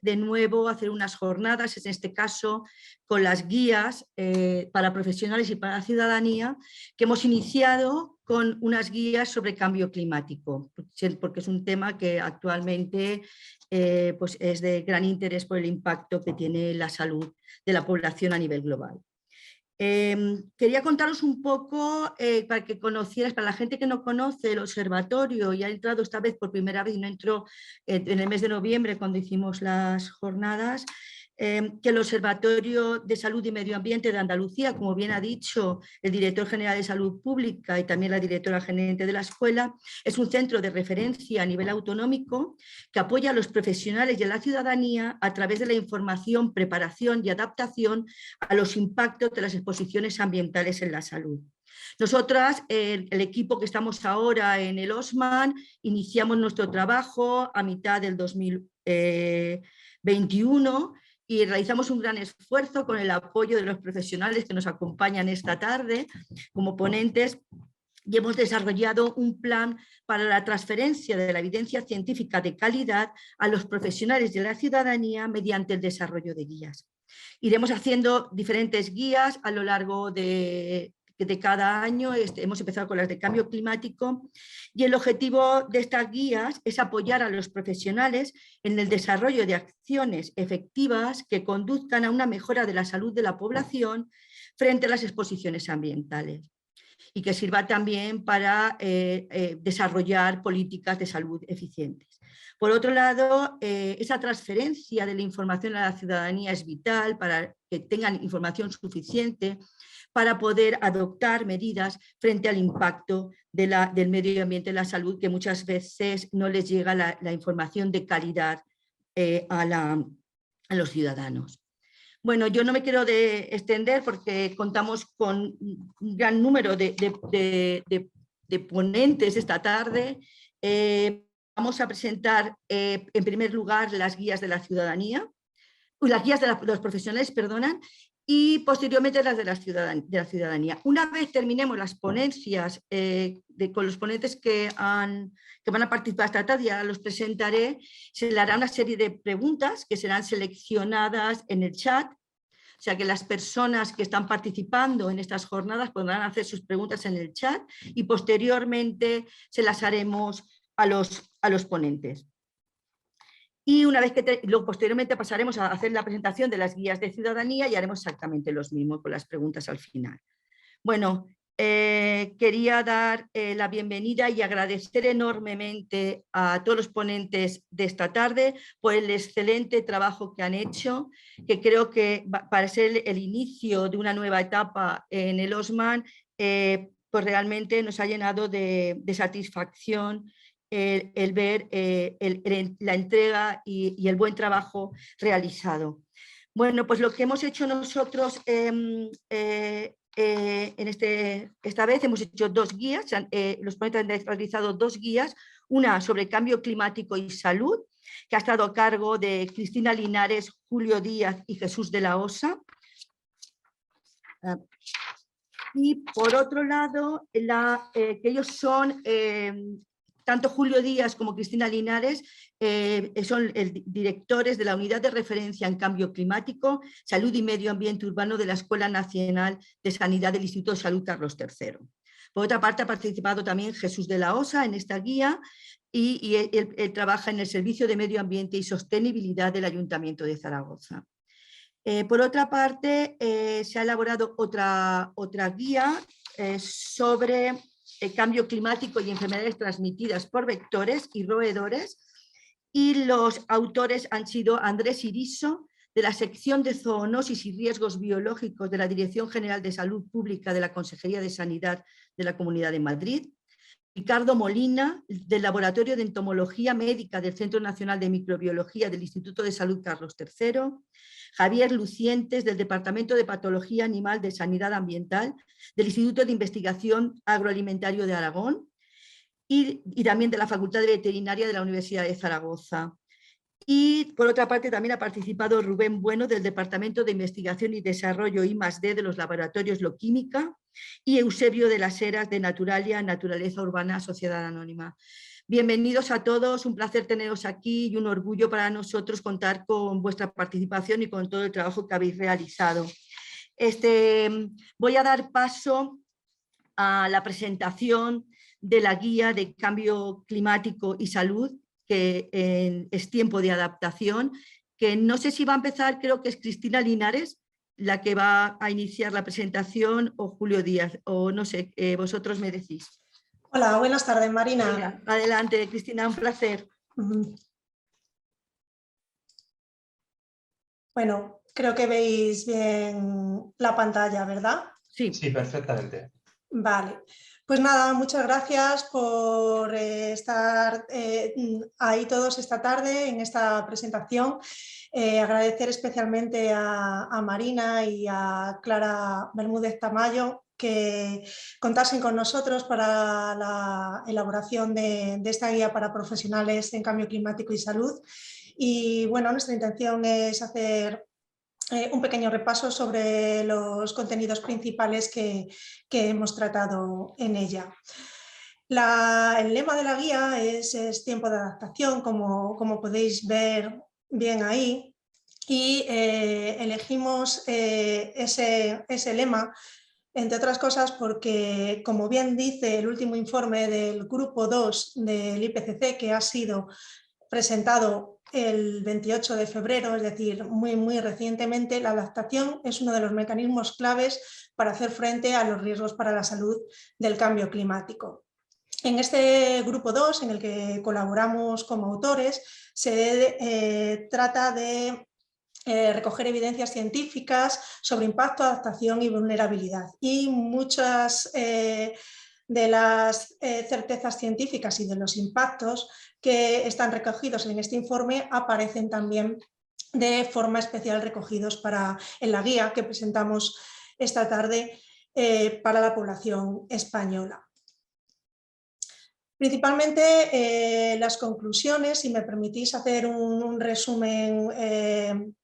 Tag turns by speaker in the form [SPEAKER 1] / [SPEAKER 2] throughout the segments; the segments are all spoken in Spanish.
[SPEAKER 1] de nuevo hacer unas jornadas, en este caso con las guías para profesionales y para la ciudadanía, que hemos iniciado con unas guías sobre cambio climático, porque es un tema que actualmente pues es de gran interés por el impacto que tiene la salud de la población a nivel global. Quería contaros un poco para que conocierais, para la gente que no conoce el observatorio y ha entrado esta vez por primera vez y no entró en el mes de noviembre cuando hicimos las jornadas, que el Observatorio de Salud y Medio Ambiente de Andalucía, como bien ha dicho el director general de Salud Pública y también la directora gerente de la escuela, es un centro de referencia a nivel autonómico que apoya a los profesionales y a la ciudadanía a través de la información, preparación y adaptación a los impactos de las exposiciones ambientales en la salud. Nosotras, el equipo que estamos ahora en el OSMAN, iniciamos nuestro trabajo a mitad del 2021 y realizamos un gran esfuerzo con el apoyo de los profesionales que nos acompañan esta tarde como ponentes y hemos desarrollado un plan para la transferencia de la evidencia científica de calidad a los profesionales de la ciudadanía mediante el desarrollo de guías. Iremos haciendo diferentes guías a lo largo de cada año. Hemos empezado con las de cambio climático y el objetivo de estas guías es apoyar a los profesionales en el desarrollo de acciones efectivas que conduzcan a una mejora de la salud de la población frente a las exposiciones ambientales y que sirva también para desarrollar políticas de salud eficientes. Por otro lado, esa transferencia de la información a la ciudadanía es vital para que tengan información suficiente para poder adoptar medidas frente al impacto del medio ambiente en la salud, que muchas veces no les llega la información de calidad a los ciudadanos. Bueno, yo no me quiero extender porque contamos con un gran número de ponentes esta tarde. Vamos a presentar en primer lugar las guías de la ciudadanía, las guías de los profesionales, perdonan, y posteriormente las de la ciudadanía. Una vez terminemos las ponencias con los ponentes que van a participar esta tarde, ya los presentaré, se le hará una serie de preguntas que serán seleccionadas en el chat, o sea que las personas que están participando en estas jornadas podrán hacer sus preguntas en el chat y posteriormente se las haremos a los ponentes. Y una vez que luego posteriormente pasaremos a hacer la presentación de las guías de ciudadanía y haremos exactamente los mismos con las preguntas al final. Bueno, quería dar la bienvenida y agradecer enormemente a todos los ponentes de esta tarde por el excelente trabajo que han hecho, que creo que para ser el inicio de una nueva etapa en el OSMAN, pues realmente nos ha llenado de satisfacción el ver la entrega y el buen trabajo realizado. Bueno, pues lo que hemos hecho nosotros esta vez hemos hecho dos guías, los ponentes han realizado dos guías, una sobre cambio climático y salud, que ha estado a cargo de Cristina Linares, Julio Díaz y Jesús de la Osa. Y por otro lado, que ellos son, tanto Julio Díaz como Cristina Linares, son directores de la Unidad de Referencia en Cambio Climático, Salud y Medio Ambiente Urbano de la Escuela Nacional de Sanidad del Instituto de Salud Carlos III. Por otra parte, ha participado también Jesús de la Osa en esta guía y él trabaja en el Servicio de Medio Ambiente y Sostenibilidad del Ayuntamiento de Zaragoza. Por otra parte, se ha elaborado otra guía sobre el cambio climático y enfermedades transmitidas por vectores y roedores, y los autores han sido Andrés Iriso, de la sección de zoonosis y riesgos biológicos de la Dirección General de Salud Pública de la Consejería de Sanidad de la Comunidad de Madrid, Ricardo Molina, del Laboratorio de Entomología Médica del Centro Nacional de Microbiología del Instituto de Salud Carlos III, Javier Lucientes, del Departamento de Patología Animal de Sanidad Ambiental del Instituto de Investigación Agroalimentario de Aragón y también de la Facultad de Veterinaria de la Universidad de Zaragoza. Y por otra parte también ha participado Rubén Bueno, del Departamento de Investigación y Desarrollo I+D de los Laboratorios Loquímica, y Eusebio de las Heras, de Naturalia, Naturaleza Urbana, Sociedad Anónima. Bienvenidos a todos, un placer teneros aquí y un orgullo para nosotros contar con vuestra participación y con todo el trabajo que habéis realizado. Voy a dar paso a la presentación de la guía de cambio climático y salud, que es tiempo de adaptación, que no sé si va a empezar, creo que es Cristina Linares la que va a iniciar la presentación, o Julio Díaz, o no sé, vosotros me decís.
[SPEAKER 2] Hola, buenas tardes, Marina.
[SPEAKER 1] Venga, adelante, Cristina, un placer.
[SPEAKER 2] Bueno, creo que veis bien la pantalla, ¿verdad?
[SPEAKER 1] Sí,
[SPEAKER 3] Sí, perfectamente.
[SPEAKER 2] Vale, pues nada, muchas gracias por estar ahí todos esta tarde en esta presentación. Agradecer especialmente a Marina y a Clara Bermúdez Tamayo que contasen con nosotros para la elaboración de esta guía para profesionales en cambio climático y salud. Y bueno, nuestra intención es hacer un pequeño repaso sobre los contenidos principales que hemos tratado en ella. El lema de la guía es tiempo de adaptación, como podéis ver bien ahí, y elegimos ese lema, entre otras cosas, porque, como bien dice el último informe del grupo 2 del IPCC, que ha sido presentado el 28 de febrero, es decir, muy recientemente, la adaptación es uno de los mecanismos claves para hacer frente a los riesgos para la salud del cambio climático. En este grupo 2, en el que colaboramos como autores, se trata de recoger evidencias científicas sobre impacto, adaptación y vulnerabilidad. Y muchas de las certezas científicas y de los impactos que están recogidos en este informe aparecen también de forma especial recogidos en la guía que presentamos esta tarde para la población española. Principalmente las conclusiones, si me permitís hacer un resumen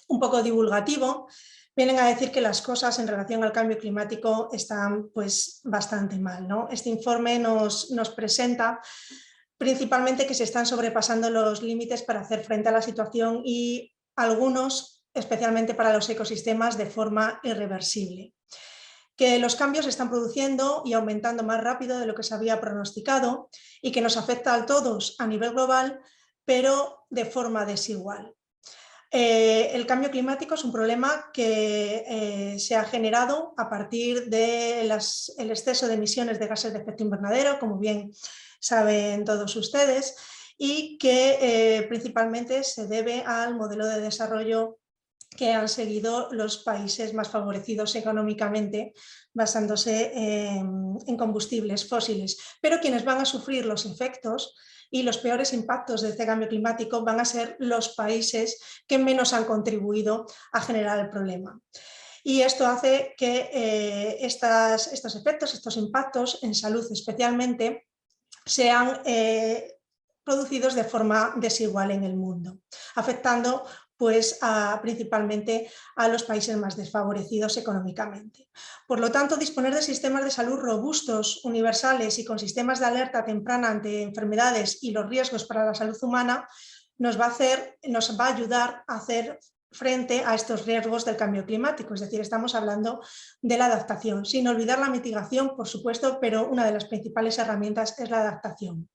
[SPEAKER 2] un poco divulgativo, vienen a decir que las cosas en relación al cambio climático están pues bastante mal, ¿no? Este informe nos presenta principalmente que se están sobrepasando los límites para hacer frente a la situación y algunos, especialmente para los ecosistemas, de forma irreversible. Que los cambios se están produciendo y aumentando más rápido de lo que se había pronosticado y que nos afecta a todos a nivel global, pero de forma desigual. El cambio climático es un problema que se ha generado a partir del exceso de emisiones de gases de efecto invernadero, como bien saben todos ustedes, y que principalmente se debe al modelo de desarrollo que han seguido los países más favorecidos económicamente, basándose en combustibles fósiles. Pero quienes van a sufrir los efectos y los peores impactos de este cambio climático van a ser los países que menos han contribuido a generar el problema. Y esto hace que estos efectos, estos impactos en salud especialmente, sean producidos de forma desigual en el mundo, afectando pues principalmente a los países más desfavorecidos económicamente. Por lo tanto, disponer de sistemas de salud robustos, universales y con sistemas de alerta temprana ante enfermedades y los riesgos para la salud humana nos va a ayudar a hacer frente a estos riesgos del cambio climático, es decir, estamos hablando de la adaptación, sin olvidar la mitigación, por supuesto, pero una de las principales herramientas es la adaptación.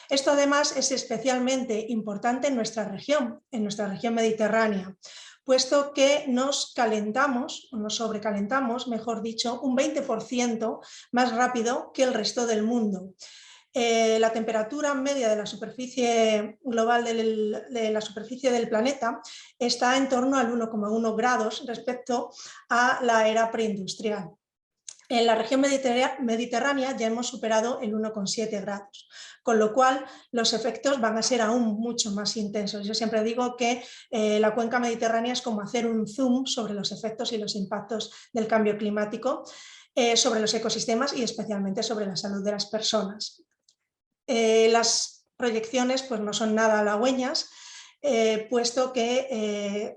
[SPEAKER 2] Esto además es especialmente importante en nuestra región mediterránea, puesto que nos calentamos, o nos sobrecalentamos, mejor dicho, un 20% más rápido que el resto del mundo. La temperatura media de la superficie global de la superficie del planeta está en torno al 1,1 grados respecto a la era preindustrial. En la región mediterránea ya hemos superado el 1,7 grados, con lo cual los efectos van a ser aún mucho más intensos. Yo siempre digo que la cuenca mediterránea es como hacer un zoom sobre los efectos y los impactos del cambio climático sobre los ecosistemas y especialmente sobre la salud de las personas. Las proyecciones pues, no son nada halagüeñas, puesto que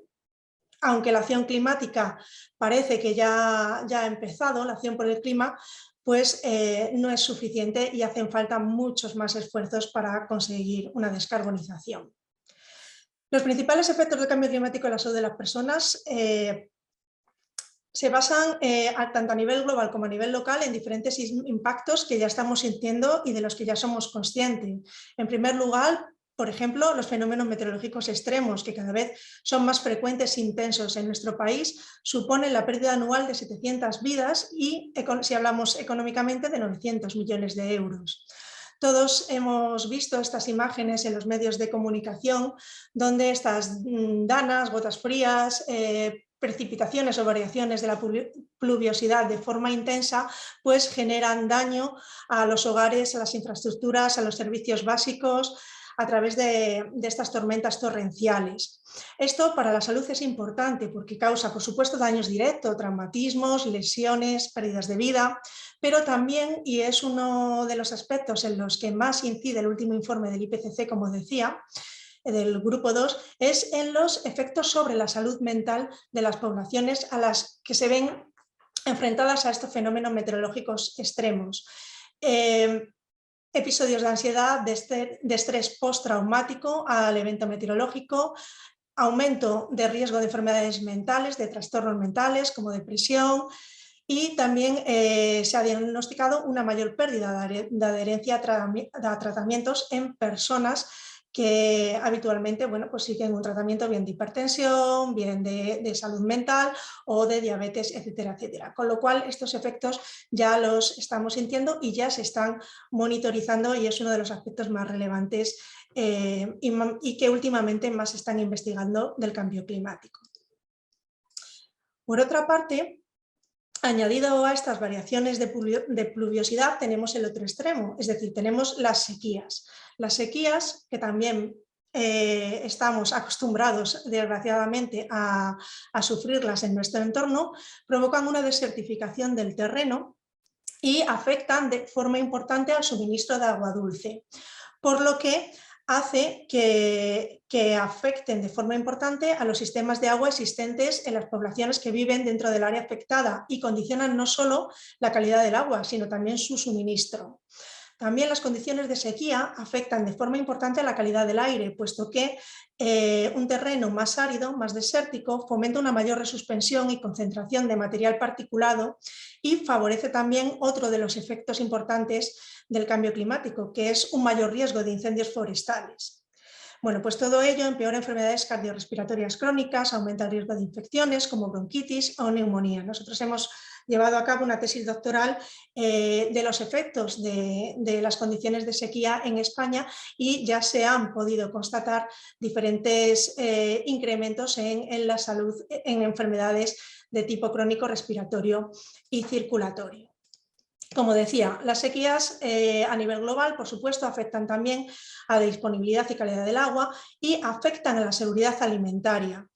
[SPEAKER 2] aunque la acción climática parece que ya ha empezado, la acción por el clima, pues no es suficiente y hacen falta muchos más esfuerzos para conseguir una descarbonización. Los principales efectos del cambio climático en la salud de las personas se basan tanto a nivel global como a nivel local en diferentes impactos que ya estamos sintiendo y de los que ya somos conscientes. En primer lugar, por ejemplo, los fenómenos meteorológicos extremos, que cada vez son más frecuentes e intensos en nuestro país, suponen la pérdida anual de 700 vidas y, si hablamos económicamente, de 900 millones de euros. Todos hemos visto estas imágenes en los medios de comunicación, donde estas danas, gotas frías, precipitaciones o variaciones de la pluviosidad de forma intensa, pues generan daño a los hogares, a las infraestructuras, a los servicios básicos, a través de estas tormentas torrenciales. Esto para la salud es importante porque causa, por supuesto, daños directos, traumatismos, lesiones, pérdidas de vida, pero también, y es uno de los aspectos en los que más incide el último informe del IPCC, como decía, del grupo 2, es en los efectos sobre la salud mental de las poblaciones a las que se ven enfrentadas a estos fenómenos meteorológicos extremos. Episodios de ansiedad, de estrés postraumático al evento meteorológico, aumento de riesgo de enfermedades mentales, de trastornos mentales como depresión, y también se ha diagnosticado una mayor pérdida de adherencia a tratamientos en personas que habitualmente, bueno, pues siguen un tratamiento bien de hipertensión, bien de salud mental o de diabetes, etcétera, etcétera. Con lo cual estos efectos ya los estamos sintiendo y ya se están monitorizando y es uno de los aspectos más relevantes y que últimamente más se están investigando del cambio climático. Por otra parte, añadido a estas variaciones de pluviosidad tenemos el otro extremo, es decir, tenemos las sequías. Las sequías, que también estamos acostumbrados desgraciadamente a sufrirlas en nuestro entorno, provocan una desertificación del terreno y afectan de forma importante al suministro de agua dulce, por lo que hace que afecten de forma importante a los sistemas de agua existentes en las poblaciones que viven dentro del área afectada y condicionan no solo la calidad del agua, sino también su suministro. También las condiciones de sequía afectan de forma importante a la calidad del aire, puesto que un terreno más árido, más desértico, fomenta una mayor resuspensión y concentración de material particulado y favorece también otro de los efectos importantes del cambio climático, que es un mayor riesgo de incendios forestales. Bueno, pues todo ello empeora enfermedades cardiorrespiratorias crónicas, aumenta el riesgo de infecciones como bronquitis o neumonía. Nosotros hemos llevado a cabo una tesis doctoral de los efectos de las condiciones de sequía en España y ya se han podido constatar diferentes incrementos en la salud, en enfermedades de tipo crónico, respiratorio y circulatorio. Como decía, las sequías a nivel global, por supuesto, afectan también a la disponibilidad y calidad del agua y afectan a la seguridad alimentaria,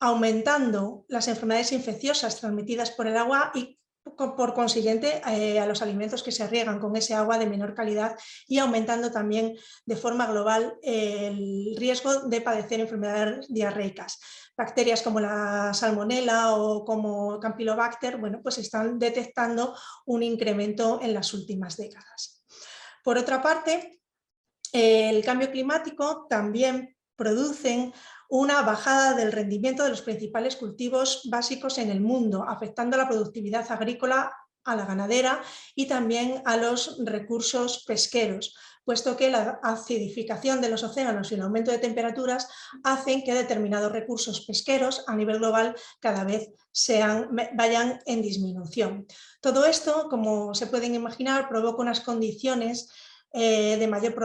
[SPEAKER 2] aumentando las enfermedades infecciosas transmitidas por el agua y, por consiguiente, a los alimentos que se riegan con ese agua de menor calidad y aumentando también de forma global el riesgo de padecer enfermedades diarreicas. Bacterias como la salmonela o como Campylobacter, bueno, pues están detectando un incremento en las últimas décadas. Por otra parte, el cambio climático también produce una bajada del rendimiento de los principales cultivos básicos en el mundo, afectando a la productividad agrícola, a la ganadera y también a los recursos pesqueros, puesto que la acidificación de los océanos y el aumento de temperaturas hacen que determinados recursos pesqueros a nivel global cada vez vayan en disminución. Todo esto, como se pueden imaginar, provoca unas condiciones de mayor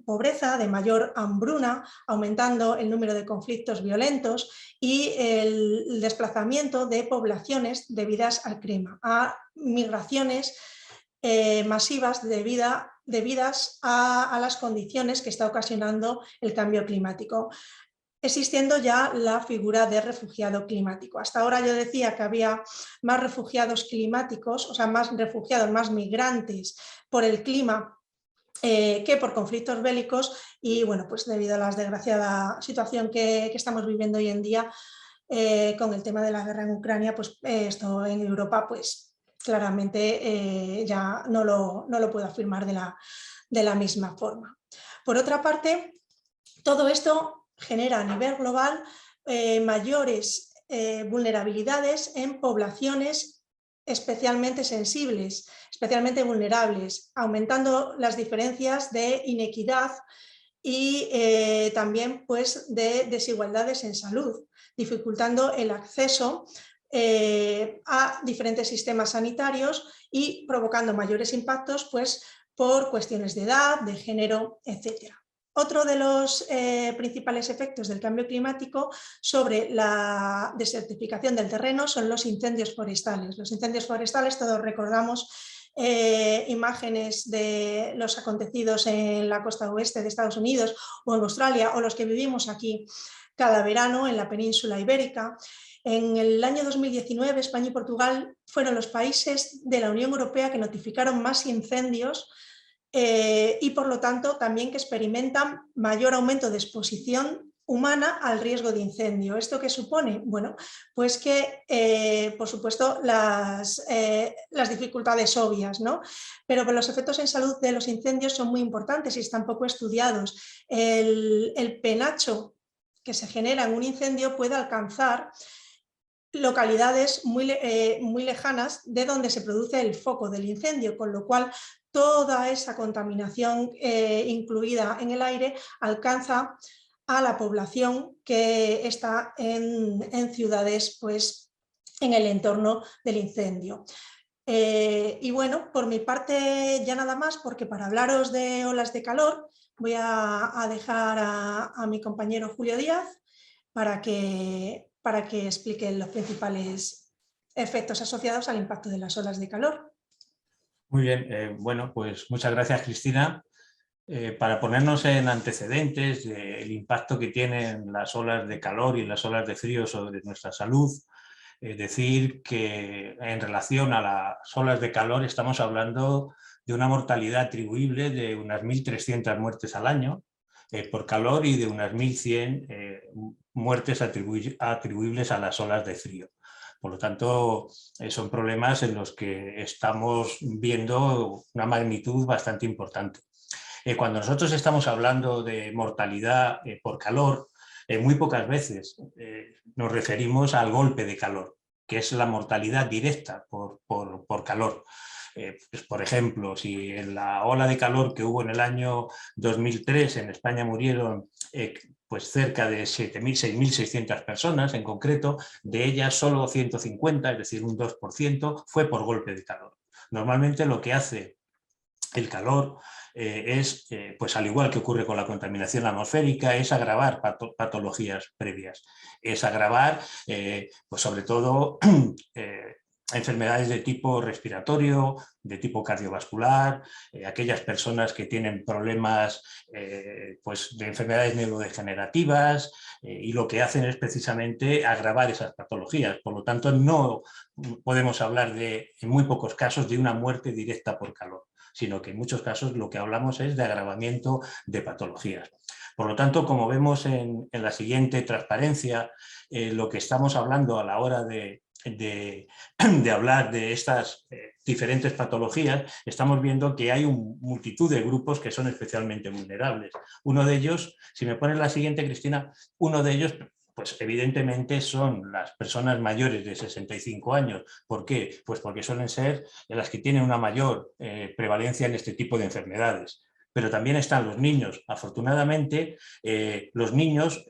[SPEAKER 2] pobreza, de mayor hambruna, aumentando el número de conflictos violentos y el desplazamiento de poblaciones debidas al clima, a migraciones masivas debidas a las condiciones que está ocasionando el cambio climático, existiendo ya la figura de refugiado climático. Hasta ahora yo decía que había más refugiados climáticos, o sea, más refugiados, más migrantes por el clima que por conflictos bélicos y, bueno, pues debido a la desgraciada situación que estamos viviendo hoy en día con el tema de la guerra en Ucrania, pues esto en Europa pues claramente ya no lo puedo afirmar de la misma forma. Por otra parte, todo esto genera a nivel global mayores vulnerabilidades en poblaciones especialmente sensibles, especialmente vulnerables, aumentando las diferencias de inequidad y también pues, de desigualdades en salud, dificultando el acceso a diferentes sistemas sanitarios y provocando mayores impactos pues, por cuestiones de edad, de género, etc. Otro de los principales efectos del cambio climático sobre la desertificación del terreno son los incendios forestales. Los incendios forestales, todos recordamos imágenes de los acontecidos en la costa oeste de Estados Unidos o en Australia, o los que vivimos aquí cada verano en la península ibérica. En el año 2019, España y Portugal fueron los países de la Unión Europea que notificaron más incendios y por lo tanto también que experimentan mayor aumento de exposición humana al riesgo de incendio. ¿Esto qué supone? Bueno, pues que por supuesto las dificultades obvias, ¿no? Pero los efectos en salud de los incendios son muy importantes y están poco estudiados. El penacho que se genera en un incendio puede alcanzar localidades muy lejanas de donde se produce el foco del incendio, con lo cual toda esa contaminación incluida en el aire alcanza a la población que está en ciudades, pues, en el entorno del incendio. Y bueno, por mi parte ya nada más, porque para hablaros de olas de calor voy a dejar a mi compañero Julio Díaz para que explique los principales efectos asociados al impacto de las olas de calor.
[SPEAKER 3] Muy bien, bueno, pues muchas gracias, Cristina. Para ponernos en antecedentes del impacto que tienen las olas de calor y las olas de frío sobre nuestra salud, decir que en relación a las olas de calor estamos hablando de una mortalidad atribuible de unas 1.300 muertes al año por calor y de unas 1.100 muertes atribuibles a las olas de frío. Por lo tanto, son problemas en los que estamos viendo una magnitud bastante importante. Cuando nosotros estamos hablando de mortalidad por calor, muy pocas veces nos referimos al golpe de calor, que es la mortalidad directa por calor. Pues, por ejemplo, si en la ola de calor que hubo en el año 2003 en España murieron pues cerca de 6.600 personas en concreto, de ellas solo 150, es decir, un 2%, fue por golpe de calor. Normalmente lo que hace el calor es, pues al igual que ocurre con la contaminación atmosférica, es agravar patologías previas, es agravar, pues sobre todo, enfermedades de tipo respiratorio, de tipo cardiovascular, aquellas personas que tienen problemas pues de enfermedades neurodegenerativas y lo que hacen es precisamente agravar esas patologías. Por lo tanto, no podemos hablar en muy pocos casos de una muerte directa por calor, sino que en muchos casos lo que hablamos es de agravamiento de patologías. Por lo tanto, como vemos en la siguiente transparencia, lo que estamos hablando a la hora de hablar de estas diferentes patologías, estamos viendo que hay multitud de grupos que son especialmente vulnerables. Uno de ellos, si me pones la siguiente, Cristina, uno de ellos, pues evidentemente son las personas mayores de 65 años. ¿Por qué? Pues porque suelen ser las que tienen una mayor prevalencia en este tipo de enfermedades. Pero también están los niños. Afortunadamente, los niños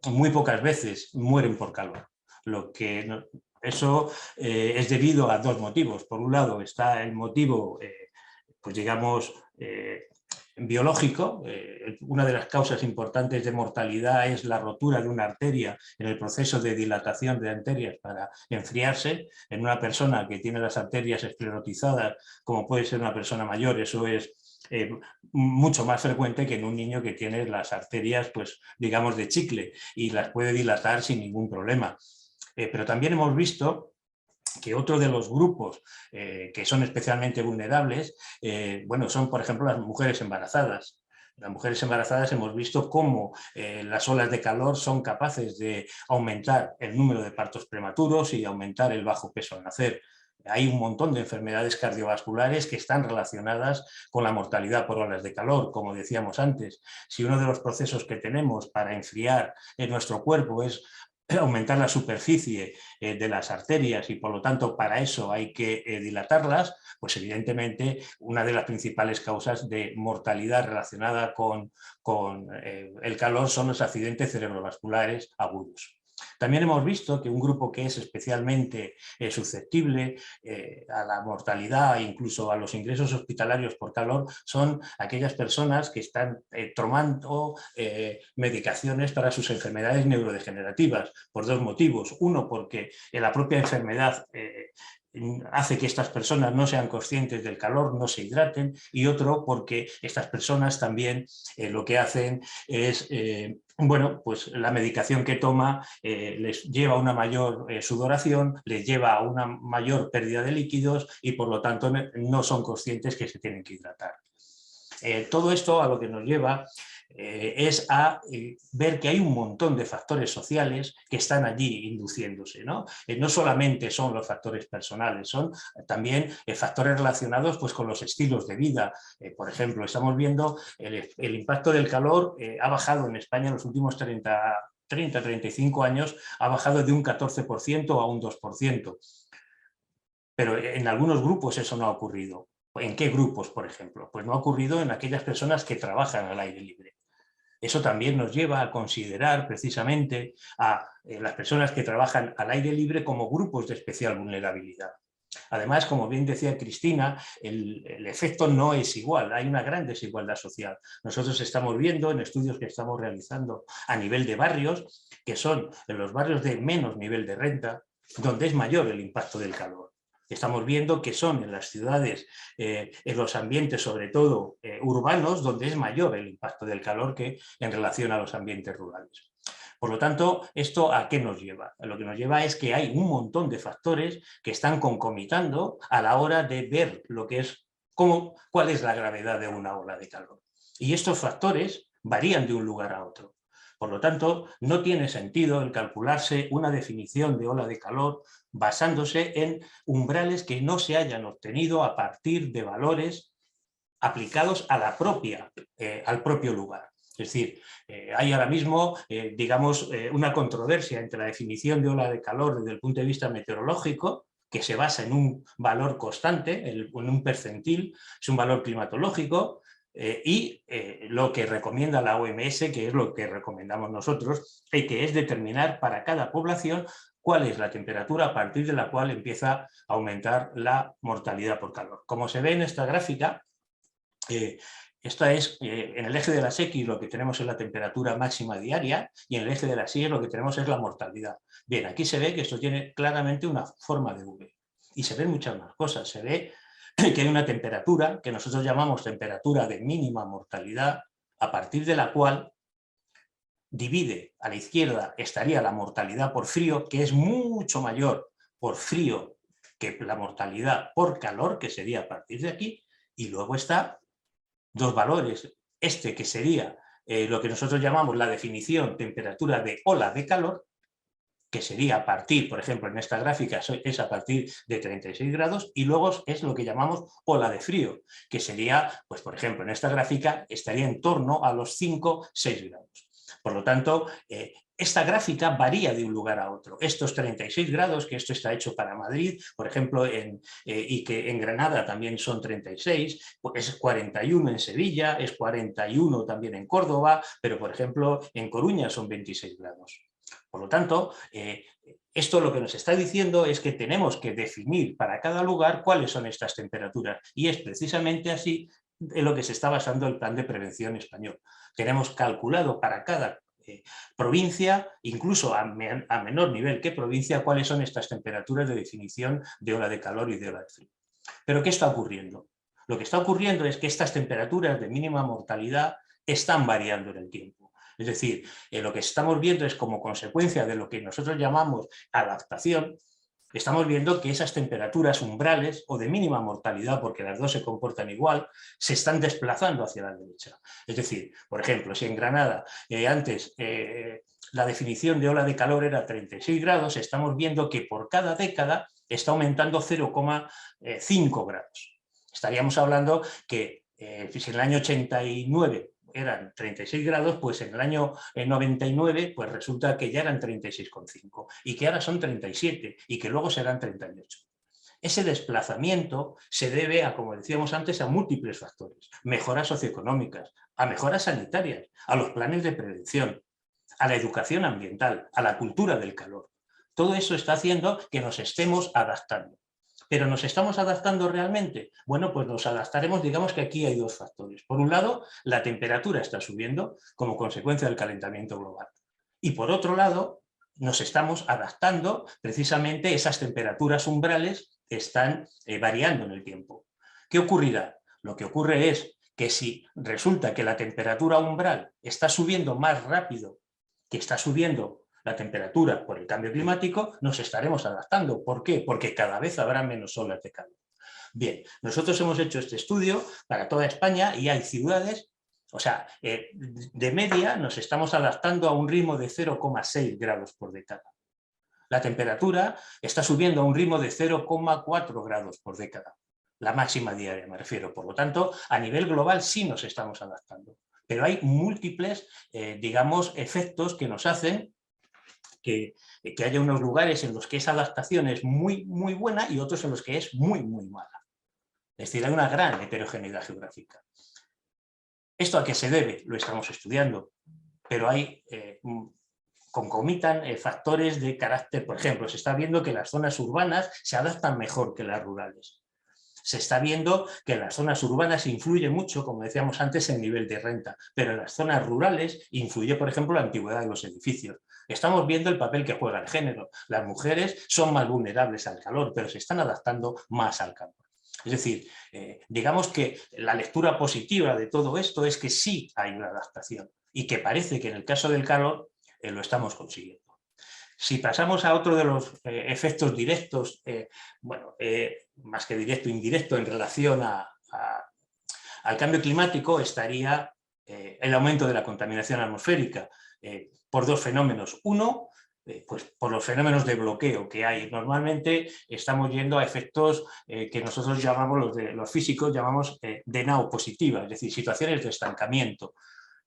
[SPEAKER 3] muy pocas veces mueren por calor. Eso es debido a dos motivos. Por un lado está el motivo, pues digamos, biológico. Una de las causas importantes de mortalidad es la rotura de una arteria en el proceso de dilatación de arterias para enfriarse. En una persona que tiene las arterias esclerotizadas, como puede ser una persona mayor, eso es mucho más frecuente que en un niño que tiene las arterias, pues digamos, de chicle y las puede dilatar sin ningún problema. Pero también hemos visto que otro de los grupos que son especialmente vulnerables, bueno, son por ejemplo las mujeres embarazadas. Las mujeres embarazadas hemos visto cómo las olas de calor son capaces de aumentar el número de partos prematuros y aumentar el bajo peso al nacer. hay un montón de enfermedades cardiovasculares que están relacionadas con la mortalidad por olas de calor, como decíamos antes. Si uno de los procesos que tenemos para enfriar en nuestro cuerpo es aumentar la superficie de las arterias y por lo tanto para eso hay que dilatarlas, pues evidentemente una de las principales causas de mortalidad relacionada con el calor son los accidentes cerebrovasculares agudos. También hemos visto que un grupo que es especialmente susceptible a la mortalidad e incluso a los ingresos hospitalarios por calor son aquellas personas que están tomando medicaciones para sus enfermedades neurodegenerativas por dos motivos. Uno, porque la propia enfermedad hace que estas personas no sean conscientes del calor, no se hidraten, y otro porque estas personas también lo que hacen es, bueno, pues la medicación que toma les lleva a una mayor sudoración, les lleva a una mayor pérdida de líquidos y por lo tanto no son conscientes que se tienen que hidratar. Todo esto a lo que nos lleva es a ver que hay un montón de factores sociales que están allí induciéndose, ¿no? No solamente son los factores personales, son también factores relacionados pues, con los estilos de vida. Por ejemplo, estamos viendo el impacto del calor ha bajado en España en los últimos 30-35 años, ha bajado de un 14% a un 2%. Pero en algunos grupos eso no ha ocurrido. ¿En qué grupos, por ejemplo? Pues no ha ocurrido en aquellas personas que trabajan al aire libre. Eso también nos lleva a considerar precisamente a las personas que trabajan al aire libre como grupos de especial vulnerabilidad. Además, como bien decía Cristina, el efecto no es igual, hay una gran desigualdad social. Nosotros estamos viendo en estudios que estamos realizando a nivel de barrios, que son en los barrios de menos nivel de renta, donde es mayor el impacto del calor. Estamos viendo que son en las ciudades, en los ambientes sobre todo urbanos, donde es mayor el impacto del calor que en relación a los ambientes rurales. Por lo tanto, ¿esto a qué nos lleva? Lo que nos lleva es que hay un montón de factores que están concomitando a la hora de ver lo que es, cuál es la gravedad de una ola de calor. Y estos factores varían de un lugar a otro. Por lo tanto, no tiene sentido el calcularse una definición de ola de calor basándose en umbrales que no se hayan obtenido a partir de valores aplicados a al propio lugar. Es decir, hay ahora mismo, digamos, una controversia entre la definición de ola de calor desde el punto de vista meteorológico, que se basa en un valor constante, en un percentil, es un valor climatológico, y lo que recomienda la OMS, que es lo que recomendamos nosotros, que es determinar para cada población cuál es la temperatura a partir de la cual empieza a aumentar la mortalidad por calor. Como se ve en esta gráfica, esta es, en el eje de las X lo que tenemos es la temperatura máxima diaria y en el eje de las Y lo que tenemos es la mortalidad. Bien, aquí se ve que esto tiene claramente una forma de V y se ven muchas más cosas. Se ve que hay una temperatura que nosotros llamamos temperatura de mínima mortalidad, a partir de la cual divide a la izquierda estaría la mortalidad por frío, que es mucho mayor por frío que la mortalidad por calor, que sería a partir de aquí, y luego está dos valores, este que sería lo que nosotros llamamos la definición temperatura de ola de calor, que sería a partir, por ejemplo, en esta gráfica es a partir de 36 grados, y luego es lo que llamamos ola de frío, que sería, pues por ejemplo, en esta gráfica estaría en torno a los 5-6 grados. Por lo tanto, esta gráfica varía de un lugar a otro. Estos 36 grados, que esto está hecho para Madrid, por ejemplo, y que en Granada también son 36, pues es 41 en Sevilla, es 41 también en Córdoba, pero por ejemplo en Coruña son 26 grados. Por lo tanto, esto lo que nos está diciendo es que tenemos que definir para cada lugar cuáles son estas temperaturas, y es precisamente así en lo que se está basando el plan de prevención español. Tenemos calculado para cada provincia, incluso a menor nivel que provincia, cuáles son estas temperaturas de definición de ola de calor y de ola de frío. ¿Pero qué está ocurriendo? Lo que está ocurriendo es que estas temperaturas de mínima mortalidad están variando en el tiempo. Es decir, lo que estamos viendo es como consecuencia de lo que nosotros llamamos adaptación, estamos viendo que esas temperaturas umbrales o de mínima mortalidad, porque las dos se comportan igual, se están desplazando hacia la derecha. Es decir, por ejemplo, si en Granada antes la definición de ola de calor era 36 grados, estamos viendo que por cada década está aumentando 0,5 grados. Estaríamos hablando que si en el año 89 eran 36 grados, pues en el año 99 pues resulta que ya eran 36,5 y que ahora son 37 y que luego serán 38. Ese desplazamiento se debe a, como decíamos antes, a múltiples factores: mejoras socioeconómicas, a mejoras sanitarias, a los planes de prevención, a la educación ambiental, a la cultura del calor. Todo eso está haciendo que nos estemos adaptando. ¿Pero nos estamos adaptando realmente? Bueno, pues nos adaptaremos, digamos que aquí hay dos factores. Por un lado, la temperatura está subiendo como consecuencia del calentamiento global. Y por otro lado, nos estamos adaptando precisamente, esas temperaturas umbrales están variando en el tiempo. ¿Qué ocurrirá? Lo que ocurre es que si resulta que la temperatura umbral está subiendo más rápido que está subiendo la temperatura por el cambio climático, nos estaremos adaptando. ¿Por qué? Porque cada vez habrá menos olas de calor. Bien, nosotros hemos hecho este estudio para toda España y hay ciudades, o sea, de media nos estamos adaptando a un ritmo de 0,6 grados por década. La temperatura está subiendo a un ritmo de 0,4 grados por década. La máxima diaria me refiero. Por lo tanto, a nivel global sí nos estamos adaptando. Pero hay múltiples, digamos, efectos que nos hacen que haya unos lugares en los que esa adaptación es muy, muy buena y otros en los que es muy, muy mala. Es decir, hay una gran heterogeneidad geográfica. ¿Esto a qué se debe? Lo estamos estudiando, pero hay concomitan factores de carácter. Por ejemplo, se está viendo que las zonas urbanas se adaptan mejor que las rurales. Se está viendo que en las zonas urbanas influye mucho, como decíamos antes, el nivel de renta, pero en las zonas rurales influye, por ejemplo, la antigüedad de los edificios. Estamos viendo el papel que juega el género. Las mujeres son más vulnerables al calor, pero se están adaptando más al calor. Es decir, digamos que la lectura positiva de todo esto es que sí hay una adaptación y que parece que en el caso del calor lo estamos consiguiendo. Si pasamos a otro de los efectos directos, bueno, más que directo, indirecto en relación al cambio climático, estaría el aumento de la contaminación atmosférica por dos fenómenos. Uno, pues por los fenómenos de bloqueo que hay. Normalmente estamos yendo a efectos que nosotros llamamos, los físicos llamamos de nao positiva, es decir, situaciones de estancamiento.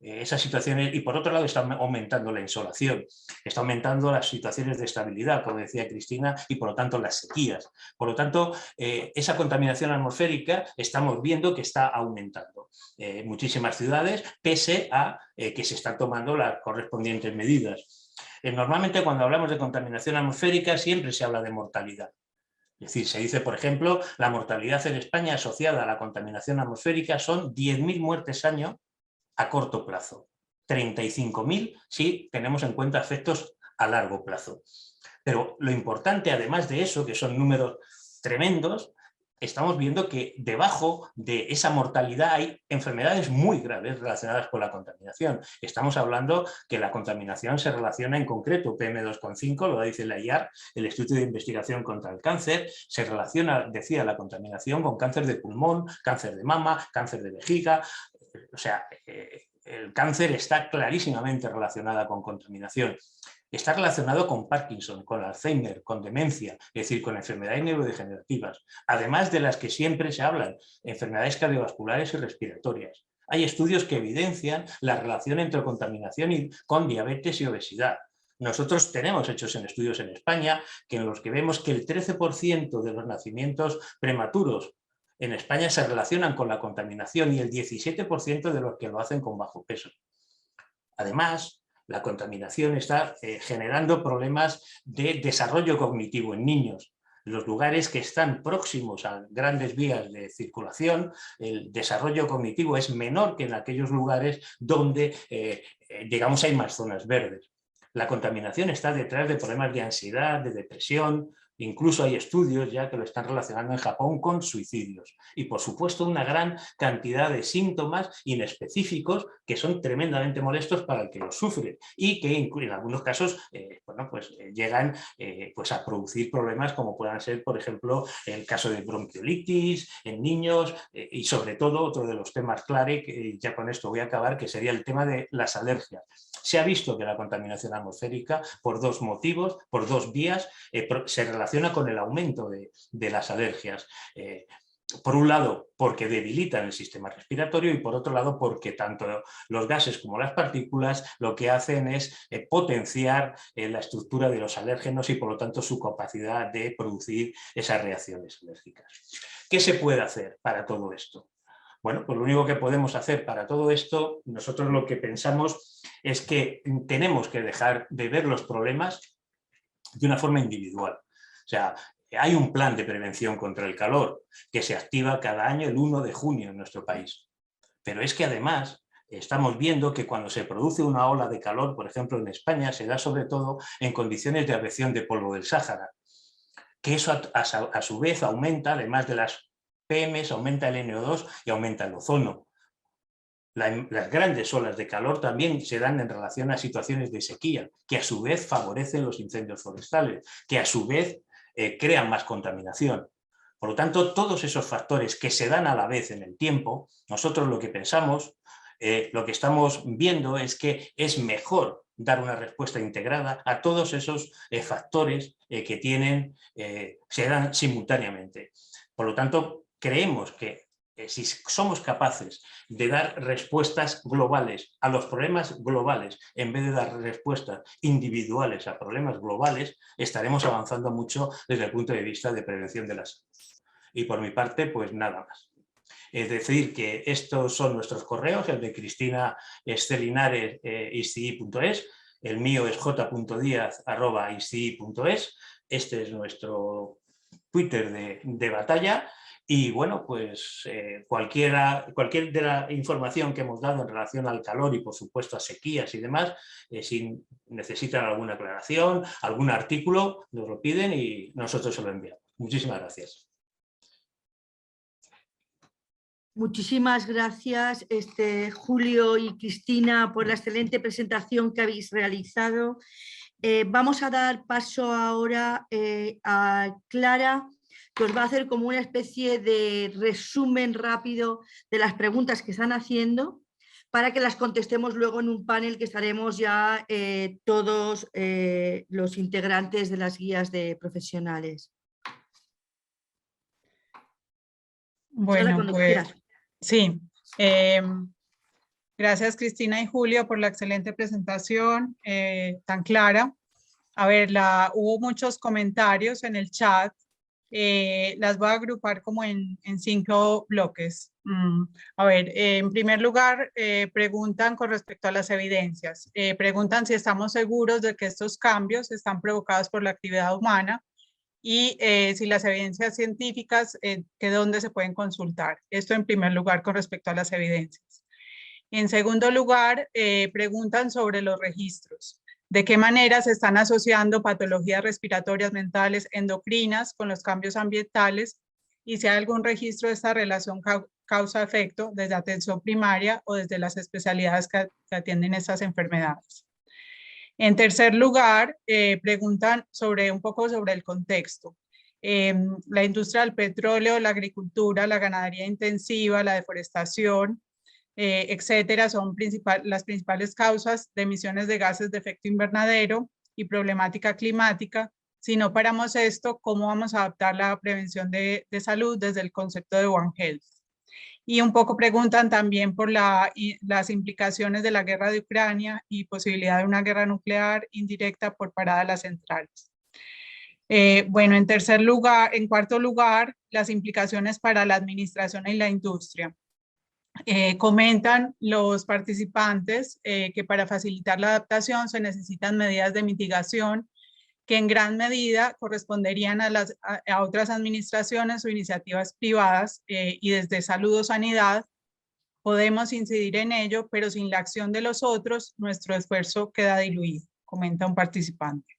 [SPEAKER 3] Esas situaciones, y por otro lado está aumentando la insolación, está aumentando las situaciones de estabilidad, como decía Cristina, y por lo tanto las sequías. Por lo tanto, esa contaminación atmosférica estamos viendo que está aumentando. Muchísimas ciudades, pese a que se están tomando las correspondientes medidas. Normalmente cuando hablamos de contaminación atmosférica siempre se habla de mortalidad. Es decir, se dice, por ejemplo, la mortalidad en España asociada a la contaminación atmosférica son 10.000 muertes año a corto plazo, 35.000 si tenemos en cuenta efectos a largo plazo. Pero lo importante, además de eso, que son números tremendos, estamos viendo que debajo de esa mortalidad hay enfermedades muy graves relacionadas con la contaminación. Estamos hablando que la contaminación se relaciona en concreto, PM2,5, lo dice la IARC, el Instituto de Investigación contra el Cáncer, se relaciona, decía, la contaminación con cáncer de pulmón, cáncer de mama, cáncer de vejiga. O sea, el cáncer está clarísimamente relacionado con contaminación. Está relacionado con Parkinson, con Alzheimer, con demencia, es decir, con enfermedades neurodegenerativas, además de las que siempre se hablan, enfermedades cardiovasculares y respiratorias. Hay estudios que evidencian la relación entre contaminación y con diabetes y obesidad. Nosotros tenemos hechos en estudios en España en los que vemos que el 13% de los nacimientos prematuros en España se relacionan con la contaminación y el 17% de los que lo hacen con bajo peso. Además, la contaminación está generando problemas de desarrollo cognitivo en niños. En los lugares que están próximos a grandes vías de circulación, el desarrollo cognitivo es menor que en aquellos lugares donde, digamos, hay más zonas verdes. La contaminación está detrás de problemas de ansiedad, de depresión. Incluso hay estudios ya que lo están relacionando en Japón con suicidios. Y por supuesto una gran cantidad de síntomas inespecíficos que son tremendamente molestos para el que los sufre y que en algunos casos bueno, pues, llegan pues a producir problemas como puedan ser, por ejemplo, el caso de bronquiolitis en niños y sobre todo otro de los temas clave, que ya con esto voy a acabar, que sería el tema de las alergias. Se ha visto que la contaminación atmosférica, por dos motivos, por dos vías, se relaciona con el aumento de las alergias. Por un lado, porque debilitan el sistema respiratorio y por otro lado, porque tanto los gases como las partículas lo que hacen es potenciar la estructura de los alérgenos y por lo tanto su capacidad de producir esas reacciones alérgicas. ¿Qué se puede hacer para todo esto? Bueno, pues lo único que podemos hacer para todo esto, nosotros lo que pensamos es que tenemos que dejar de ver los problemas de una forma individual. O sea, hay un plan de prevención contra el calor que se activa cada año el 1 de junio en nuestro país. Pero es que además estamos viendo que cuando se produce una ola de calor, por ejemplo en España, se da sobre todo en condiciones de advección de polvo del Sáhara, que eso a su vez aumenta, además de las PMs, aumenta el NO2 y aumenta el ozono. Las grandes olas de calor también se dan en relación a situaciones de sequía, que a su vez favorecen los incendios forestales, que a su vez crean más contaminación. Por lo tanto, todos esos factores que se dan a la vez en el tiempo, nosotros lo que pensamos, lo que estamos viendo es que es mejor dar una respuesta integrada a todos esos factores que se dan simultáneamente. Por lo tanto, creemos que si somos capaces de dar respuestas globales a los problemas globales en vez de dar respuestas individuales a problemas globales, estaremos avanzando mucho desde el punto de vista de prevención de la salud. Y por mi parte, pues nada más. Es decir, que estos son nuestros correos, el de Cristina Estelinares, isci.es, el mío es j.diaz@isci.es, este es nuestro Twitter de batalla. Y bueno, pues cualquier de la información que hemos dado en relación al calor y por supuesto a sequías y demás, si necesitan alguna aclaración, algún artículo, nos lo piden y nosotros se lo enviamos. Muchísimas gracias.
[SPEAKER 1] Muchísimas gracias, Julio y Cristina, por la excelente presentación que habéis realizado. Vamos a dar paso ahora a Clara, que os va a hacer como una especie de resumen rápido de las preguntas que están haciendo para que las contestemos luego en un panel que estaremos ya todos los integrantes de las guías de profesionales.
[SPEAKER 4] Bueno,
[SPEAKER 1] cuando
[SPEAKER 4] pues
[SPEAKER 1] quieras.
[SPEAKER 4] sí. Gracias Cristina y Julio por la excelente presentación tan clara. A ver, hubo muchos comentarios en el chat. Las voy a agrupar como en 5 bloques. A ver, en primer lugar, preguntan con respecto a las evidencias. Preguntan si estamos seguros de que estos cambios están provocados por la actividad humana y si las evidencias científicas, que dónde se pueden consultar. Esto en primer lugar con respecto a las evidencias. En segundo lugar, preguntan sobre los registros. ¿De qué manera se están asociando patologías respiratorias, mentales, endocrinas con los cambios ambientales? Y si hay algún registro de esta relación causa-efecto desde atención primaria o desde las especialidades que atienden estas enfermedades. En tercer lugar, preguntan un poco sobre el contexto. La industria del petróleo, la agricultura, la ganadería intensiva, la deforestación, etcétera, son las principales causas de emisiones de gases de efecto invernadero y problemática climática. Si no paramos esto, ¿cómo vamos a adaptar la prevención de salud desde el concepto de One Health? Y un poco preguntan también por las implicaciones de la guerra de Ucrania y posibilidad de una guerra nuclear indirecta por parada de las centrales. Bueno, en cuarto lugar, las implicaciones para la administración y la industria. Comentan los participantes que para facilitar la adaptación se necesitan medidas de mitigación que en gran medida corresponderían a otras administraciones o iniciativas privadas y desde salud o sanidad podemos incidir en ello, pero sin la acción de los otros nuestro esfuerzo queda diluido, comenta un participante.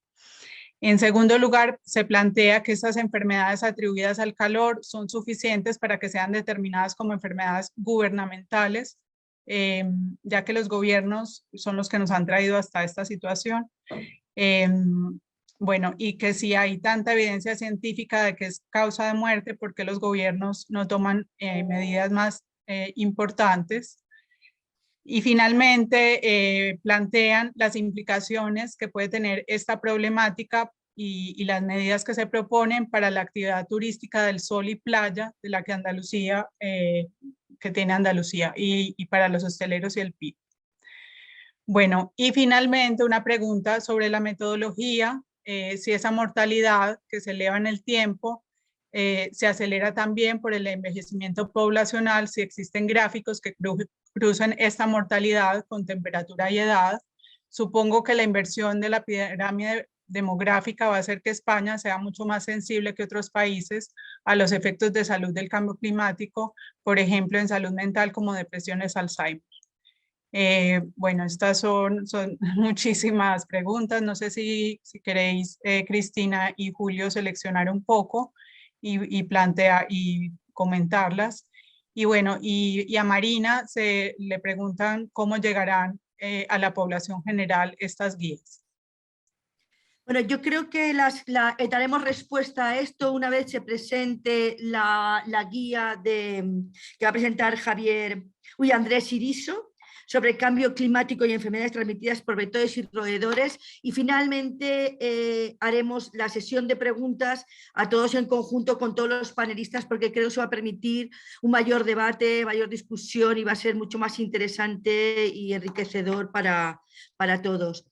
[SPEAKER 4] En segundo lugar, se plantea que estas enfermedades atribuidas al calor son suficientes para que sean determinadas como enfermedades gubernamentales, ya que los gobiernos son los que nos han traído hasta esta situación. Bueno, y que si hay tanta evidencia científica de que es causa de muerte, ¿por qué los gobiernos no toman medidas más importantes? Y finalmente plantean las implicaciones que puede tener esta problemática y las medidas que se proponen para la actividad turística del sol y playa de la que Andalucía, que tiene Andalucía y para los hosteleros y el PIB. Bueno, y finalmente una pregunta sobre la metodología, si esa mortalidad que se eleva en el tiempo se acelera también por el envejecimiento poblacional, si existen gráficos que cruzan esta mortalidad con temperatura y edad. Supongo que la inversión de la pirámide demográfica va a hacer que España sea mucho más sensible que otros países a los efectos de salud del cambio climático, por ejemplo, en salud mental como depresiones, Alzheimer. Bueno, estas son muchísimas preguntas. No sé si queréis, Cristina y Julio, seleccionar un poco y plantear y comentarlas. Y bueno, y a Marina le preguntan cómo llegarán a la población general estas guías.
[SPEAKER 1] Bueno, yo creo que daremos respuesta a esto una vez se presente la guía que va a presentar Andrés Iriso, sobre cambio climático y enfermedades transmitidas por vectores y roedores, y finalmente haremos la sesión de preguntas a todos en conjunto con todos los panelistas, porque creo que eso va a permitir un mayor debate, mayor discusión, y va a ser mucho más interesante y enriquecedor para todos.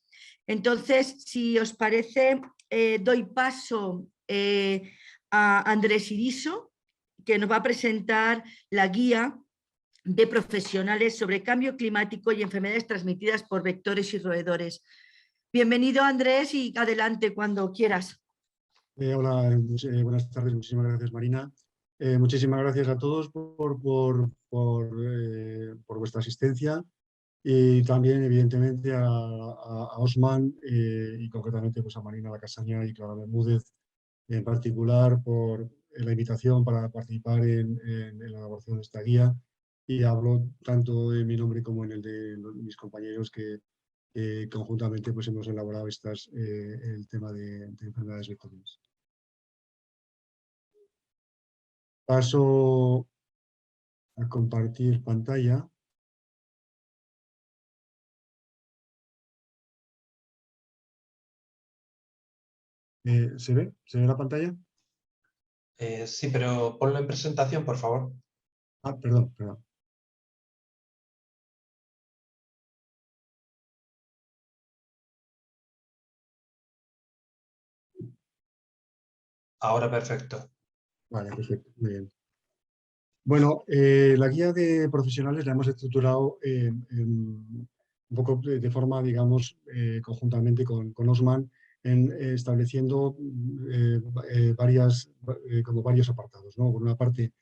[SPEAKER 1] Entonces, si os parece, doy paso a Andrés Iriso, que nos va a presentar la guía de profesionales sobre cambio climático y enfermedades transmitidas por vectores y roedores. Bienvenido, Andrés, y adelante cuando quieras.
[SPEAKER 5] Hola, buenas tardes. Muchísimas gracias, Marina. Muchísimas gracias a todos por vuestra asistencia, y también, evidentemente, a Osman y concretamente pues, a Marina Lacasaña y Clara Bermúdez en particular por la invitación para participar en la elaboración de esta guía. Y hablo tanto en mi nombre como en el de mis compañeros que conjuntamente pues, hemos elaborado el tema de enfermedades vectoriales. Paso a compartir pantalla. ¿Se ve? ¿Se ve la pantalla?
[SPEAKER 6] Sí, pero ponlo en presentación, por favor.
[SPEAKER 5] Ah, perdón.
[SPEAKER 6] Ahora perfecto.
[SPEAKER 5] Vale, perfecto, muy bien. Bueno, la guía de profesionales la hemos estructurado un poco de forma, digamos, conjuntamente con Osman, estableciendo como varios apartados, ¿no? Por una parte,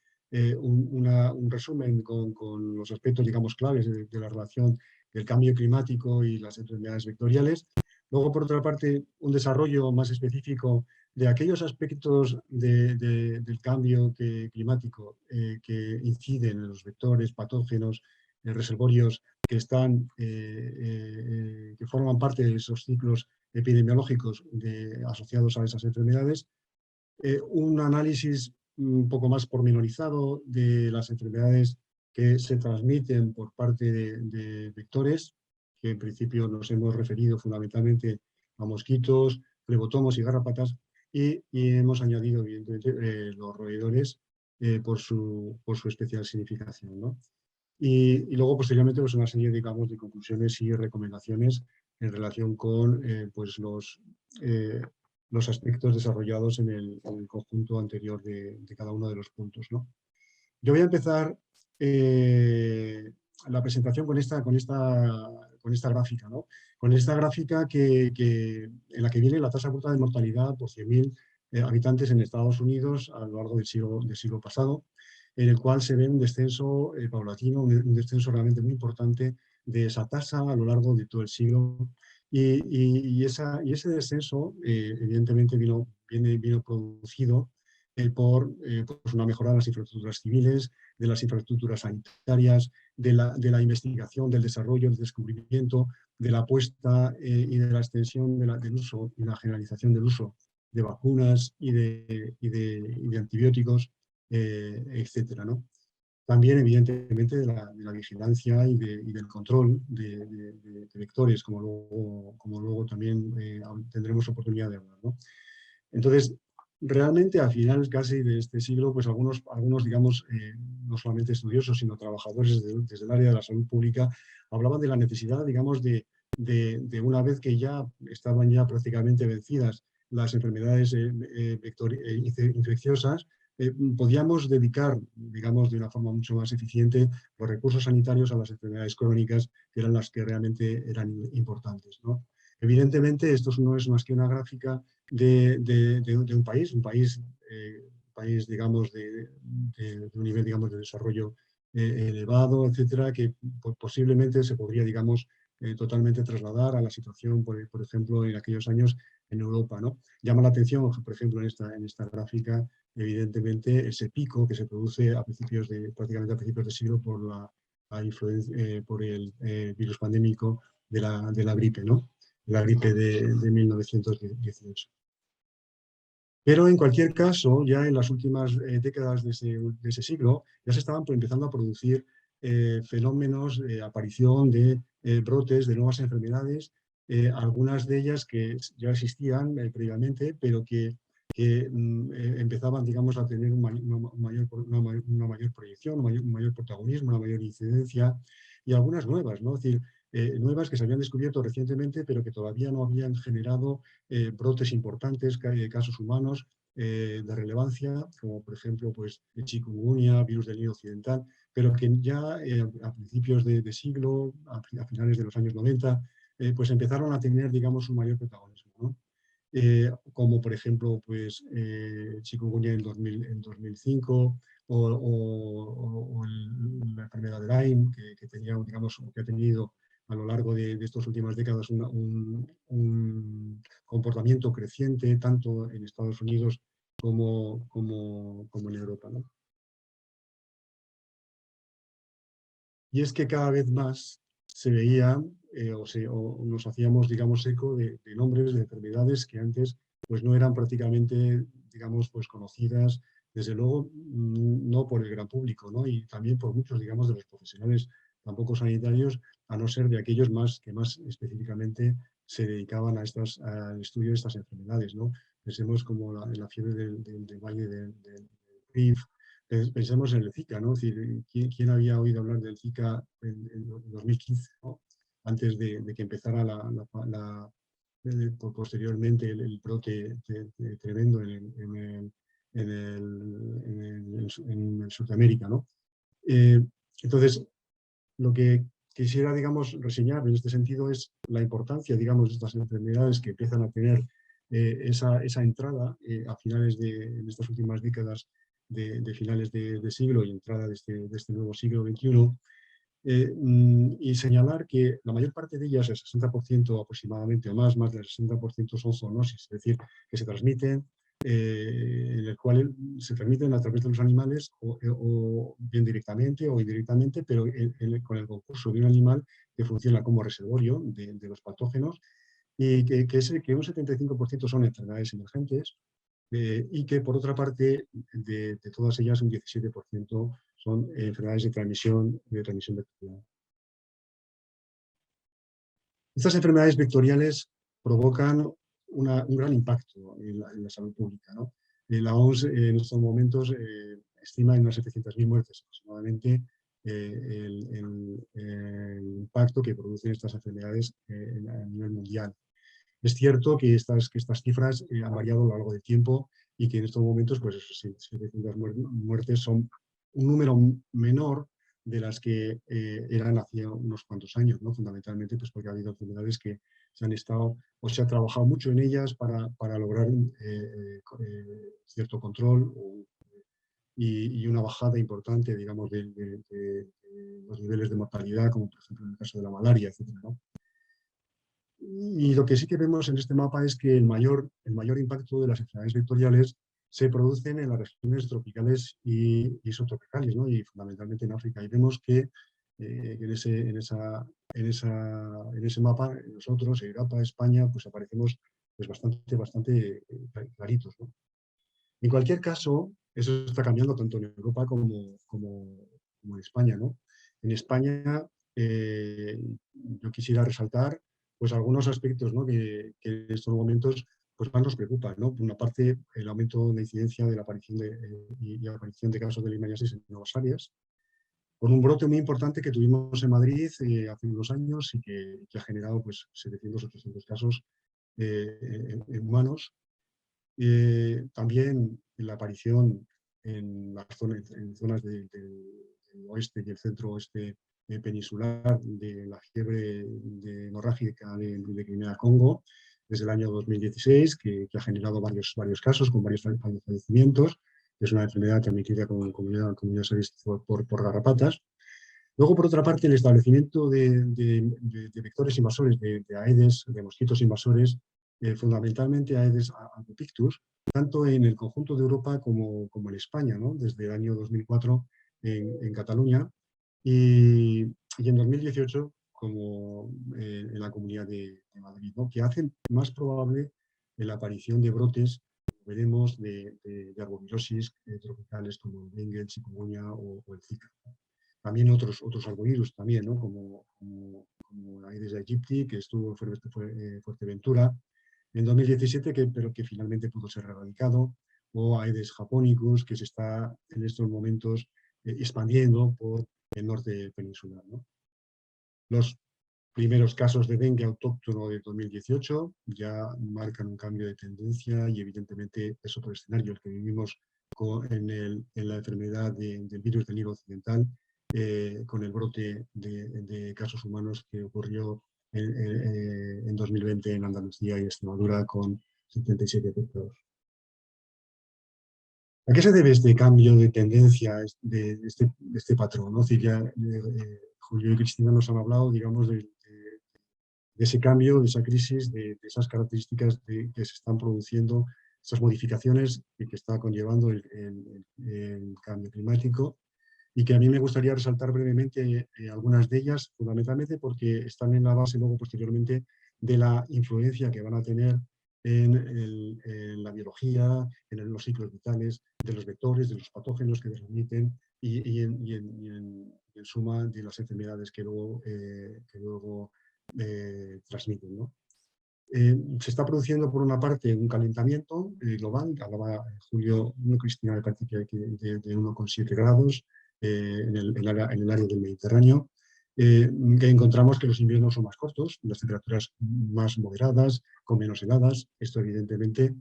[SPEAKER 5] un resumen con los aspectos, digamos, claves de la relación del cambio climático y las enfermedades vectoriales. Luego, por otra parte, un desarrollo más específico de aquellos aspectos del cambio climático que inciden en los vectores, patógenos, reservorios que forman parte de esos ciclos epidemiológicos asociados a esas enfermedades. Un análisis un poco más pormenorizado de las enfermedades que se transmiten por parte de vectores, que en principio nos hemos referido fundamentalmente a mosquitos, flebotomos y garrapatas, y hemos añadido, evidentemente, los roedores por su especial significación, ¿no? Y luego, posteriormente, pues una serie, digamos, de conclusiones y recomendaciones en relación con pues los aspectos desarrollados en el conjunto anterior de cada uno de los puntos, ¿no? Yo voy a empezar la presentación con esta gráfica, ¿no? Con esta gráfica en la que viene la tasa bruta de mortalidad por 100.000 habitantes en Estados Unidos a lo largo del siglo pasado, en el cual se ve un descenso paulatino, un descenso realmente muy importante de esa tasa a lo largo de todo el siglo. Y ese descenso, evidentemente, vino producido por pues una mejora de las infraestructuras civiles, de las infraestructuras sanitarias, de la investigación, del desarrollo, del descubrimiento, de la apuesta y de la extensión del uso y la generalización del uso de vacunas y de antibióticos, etcétera, ¿no? también evidentemente de la vigilancia y del control de vectores, como luego también tendremos oportunidad de hablar, ¿no? Entonces, realmente a finales casi de este siglo, pues algunos digamos, no solamente estudiosos, sino trabajadores desde el área de la salud pública, hablaban de la necesidad, digamos, de una vez que ya estaban ya prácticamente vencidas las enfermedades infecciosas, podíamos dedicar, digamos, de una forma mucho más eficiente los recursos sanitarios a las enfermedades crónicas, que eran las que realmente eran importantes, ¿no? Evidentemente, esto no es más que una gráfica de un país, digamos, de un nivel, digamos, de desarrollo elevado, etcétera, que posiblemente se podría, digamos, totalmente trasladar a la situación, por ejemplo, en aquellos años en Europa, ¿no? Llama la atención, por ejemplo, en esta gráfica, evidentemente, ese pico que se produce prácticamente a principios de siglo por por el virus pandémico de la gripe, ¿no? La gripe de 1918. Pero en cualquier caso, ya en las últimas décadas de ese siglo, ya se estaban empezando a producir fenómenos de aparición de brotes de nuevas enfermedades, algunas de ellas que ya existían previamente, pero que empezaban, digamos, a tener una mayor proyección, un mayor protagonismo, una mayor incidencia, y algunas nuevas, ¿no? Es decir, nuevas que se habían descubierto recientemente, pero que todavía no habían generado brotes importantes, casos humanos de relevancia, como por ejemplo pues, el chikungunya, virus del Nilo Occidental, pero que ya a principios de siglo, a finales de los años 90, pues empezaron a tener, digamos, un mayor protagonismo, ¿no? Como por ejemplo pues, chikungunya en 2005 o la enfermedad de Lyme que tenía, digamos, que ha tenido a lo largo de estas últimas décadas un comportamiento creciente tanto en Estados Unidos como en Europa, ¿no? Y es que cada vez más se veía o nos hacíamos, digamos, eco de nombres de enfermedades que antes pues, no eran prácticamente, digamos, pues, conocidas, desde luego, no por el gran público, ¿no? Y también por muchos, digamos, de los profesionales tampoco sanitarios, a no ser de aquellos que más específicamente se dedicaban al estudio de estas enfermedades, ¿no? Pensemos como la fiebre del Valle del Rift. Pensemos en el Zika, ¿no? Es decir, ¿quién había oído hablar del Zika en 2015, ¿no? Antes de que empezara posteriormente el brote tremendo en Sudamérica, ¿no? Entonces, lo que quisiera, digamos, reseñar en este sentido es la importancia, digamos, de estas enfermedades que empiezan a tener esa entrada a finales en estas últimas décadas de finales de siglo y entrada de este nuevo siglo XXI, y señalar que la mayor parte de ellas, el 60% aproximadamente o más del 60% son zoonosis, es decir, que se transmiten, en el cual se transmiten a través de los animales o bien directamente o indirectamente, pero con el concurso de un animal que funciona como reservorio de los patógenos y que un 75% son enfermedades emergentes y que por otra parte de todas ellas un 17% son enfermedades de transmisión vectorial. Estas enfermedades vectoriales provocan un gran impacto en la salud pública, ¿no? La OMS en estos momentos estima en unas 700.000 muertes aproximadamente el impacto que producen estas enfermedades a nivel mundial. Es cierto que estas cifras han variado a lo largo del tiempo y que en estos momentos pues, 700 muertes son un número menor de las que eran hace unos cuantos años, ¿no? Fundamentalmente pues, porque ha habido enfermedades que se ha trabajado mucho en ellas para lograr cierto control y una bajada importante, digamos, de los niveles de mortalidad, como por ejemplo en el caso de la malaria, etc., ¿no? Y lo que sí que vemos en este mapa es que el mayor impacto de las enfermedades vectoriales se producen en las regiones tropicales y subtropicales, ¿no? Y fundamentalmente en África. Y vemos que en ese mapa, nosotros, Europa, España, pues aparecemos pues bastante claritos, ¿no? En cualquier caso, eso está cambiando tanto en Europa como en España, ¿no? En España yo quisiera resaltar pues, algunos aspectos, ¿no? que en estos momentos pues, más nos preocupan, ¿no? Por una parte, el aumento de incidencia de la aparición y aparición de casos de leishmaniasis en nuevas áreas, por un brote muy importante que tuvimos en Madrid hace unos años y que ha generado pues, 700 o 800 casos en humanos. También la aparición en zonas del oeste y el centro oeste peninsular de la fiebre hemorrágica de Guinea-Congo desde el año 2016, que ha generado varios casos con varios fallecimientos. Es una enfermedad transmitida, como ya sabéis, por garrapatas. Luego, por otra parte, el establecimiento de vectores invasores, de Aedes, de mosquitos invasores, fundamentalmente Aedes albopictus, tanto en el conjunto de Europa como en España, ¿no? Desde el año 2004 en Cataluña y en 2018 como en la Comunidad de Madrid, ¿no? Que hacen más probable la aparición de brotes, veremos, de arbovirosis tropicales como el dengue, el chikungunya o el zika. También otros arbovirus también, ¿no? como Aedes aegypti, que estuvo en Fuerteventura en 2017, pero que finalmente pudo ser erradicado, o Aedes japonicus, que se está en estos momentos expandiendo por el norte peninsular, ¿no? Los primeros casos de dengue autóctono de 2018 ya marcan un cambio de tendencia y evidentemente es otro escenario el que vivimos en la enfermedad del virus del Nilo occidental, con el brote de casos humanos que ocurrió en 2020 en Andalucía y Extremadura con 77 afectados. ¿A qué se debe este cambio de tendencia, de este patrón, ¿no? Es decir, ya Julio y Cristina nos han hablado, digamos, de ese cambio, de esa crisis, de esas características que se están produciendo, esas modificaciones que está conllevando el cambio climático, y que a mí me gustaría resaltar brevemente algunas de ellas, fundamentalmente porque están en la base luego posteriormente de la influencia que van a tener en la biología, en los ciclos vitales, de los vectores, de los patógenos que transmiten y en suma de las enfermedades que luego transmiten, ¿no? Se está produciendo por una parte un calentamiento global, hablaba Julio, Cristina, me parece que de 1,7 grados en el área del Mediterráneo, que encontramos que los inviernos son más cortos, las temperaturas más moderadas, con menos heladas. Esto evidentemente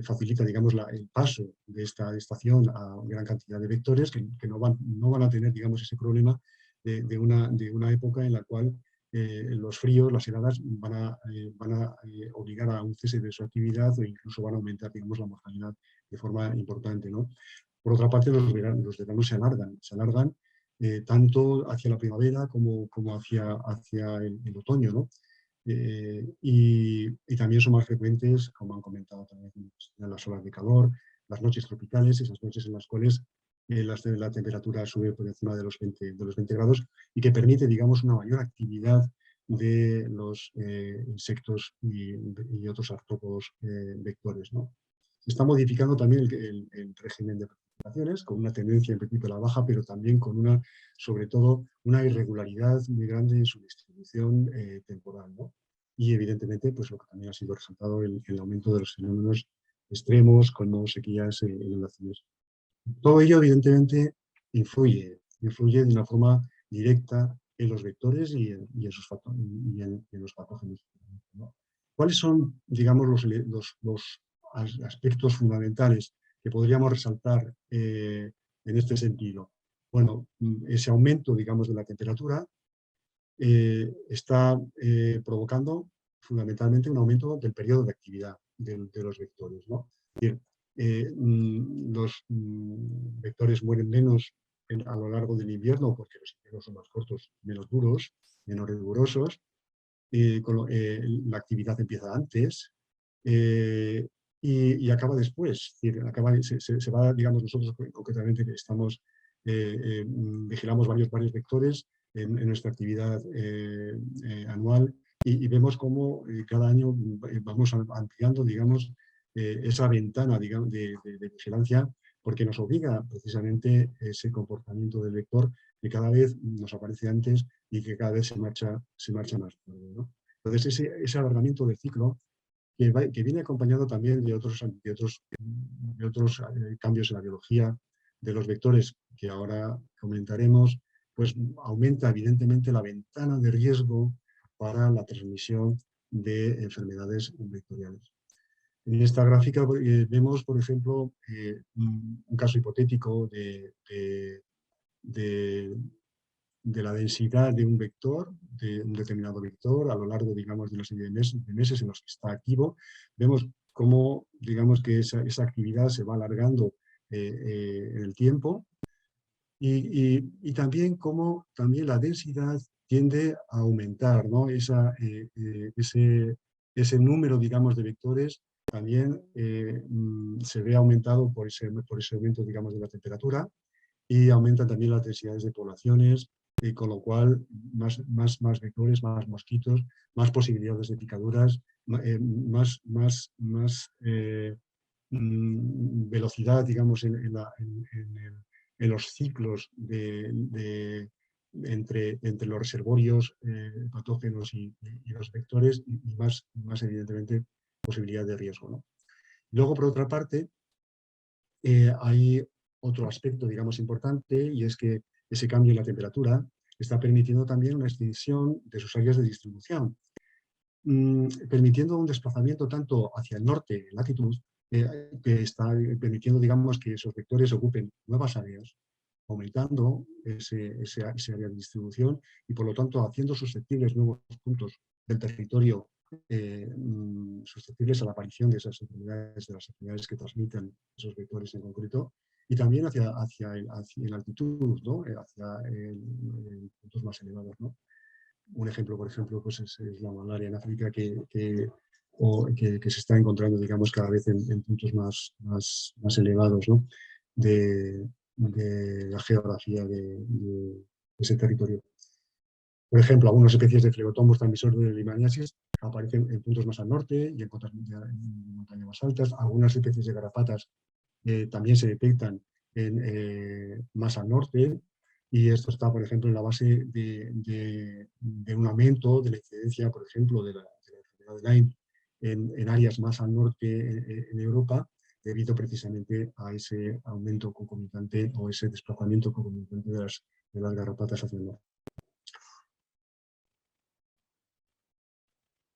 [SPEAKER 5] facilita, digamos, el paso de esta estación a gran cantidad de vectores que no van a tener, digamos, ese problema de una época en la cual los fríos, las heladas van a obligar a un cese de su actividad o incluso van a aumentar, digamos, la mortalidad de forma importante, ¿no? Por otra parte, los veranos se alargan tanto hacia la primavera como hacia el otoño, ¿no? Y también son más frecuentes, como han comentado también, las olas de calor, las noches tropicales, esas noches en las cuales la temperatura sube por encima de los 20 grados y que permite, digamos, una mayor actividad de los insectos y otros artrópodos vectores, ¿no? Se está modificando también el régimen de precipitaciones, con una tendencia en principio a la baja, pero también con sobre todo, una irregularidad muy grande en su distribución temporal, ¿no? Y evidentemente, pues lo que también ha sido resaltado, el aumento de los fenómenos extremos, como sequías e inundaciones. Todo ello, evidentemente, influye de una forma directa en los vectores y en los patógenos, ¿no? ¿Cuáles son, digamos, los aspectos fundamentales que podríamos resaltar en este sentido? Bueno, ese aumento, digamos, de la temperatura está provocando fundamentalmente un aumento del periodo de actividad de los vectores, ¿no? Es decir, los vectores mueren menos a lo largo del invierno porque los inviernos son más cortos, menos duros, menos rigurosos, la actividad empieza antes y acaba después. Es decir, se va, digamos, nosotros concretamente que vigilamos varios vectores en nuestra actividad anual y vemos cómo cada año vamos ampliando, digamos, esa ventana, digamos, de vigilancia porque nos obliga precisamente ese comportamiento del vector que cada vez nos aparece antes y que cada vez se marcha más tarde, ¿no? Entonces, ese alargamiento del ciclo que viene acompañado también de otros cambios en la biología de los vectores que ahora comentaremos, pues aumenta evidentemente la ventana de riesgo para la transmisión de enfermedades vectoriales. En esta gráfica vemos, por ejemplo, un caso hipotético de la densidad de un vector, de un determinado vector, a lo largo, digamos, de una serie de meses en los que está activo. Vemos cómo, digamos, que esa actividad se va alargando en el tiempo y también cómo también la densidad tiende a aumentar, ¿no? Ese número, digamos, de vectores también se ve aumentado por ese aumento, digamos, de la temperatura, y aumentan también las densidades de poblaciones, con lo cual más vectores, más mosquitos, más posibilidades de picaduras, más velocidad, digamos, en los ciclos entre los reservorios patógenos y los vectores, y más evidentemente posibilidad de riesgo, ¿no? Luego, por otra parte, hay otro aspecto, digamos, importante, y es que ese cambio en la temperatura está permitiendo también una extensión de sus áreas de distribución, permitiendo un desplazamiento tanto hacia el norte, en latitud, que está permitiendo, digamos, que esos vectores ocupen nuevas áreas, aumentando ese área de distribución y, por lo tanto, haciendo susceptibles nuevos puntos del territorio susceptibles a la aparición de esas enfermedades, de las enfermedades que transmiten esos vectores en concreto, y también hacia la altitud, ¿no? Hacia puntos más elevados, ¿no? Un ejemplo, por ejemplo, pues es la malaria en África, que se está encontrando, digamos, cada vez en puntos más elevados, ¿no? de la geografía de ese territorio. Por ejemplo, algunas especies de Phlegotomus transmisores de leishmaniasis aparecen en puntos más al norte y en montañas más altas. Algunas especies de garrapatas también se detectan más al norte, y esto está, por ejemplo, en la base de un aumento de la incidencia, por ejemplo, de la enfermedad de Lyme en áreas más al norte en Europa, debido precisamente a ese aumento concomitante o ese desplazamiento concomitante de las garrapatas hacia el norte.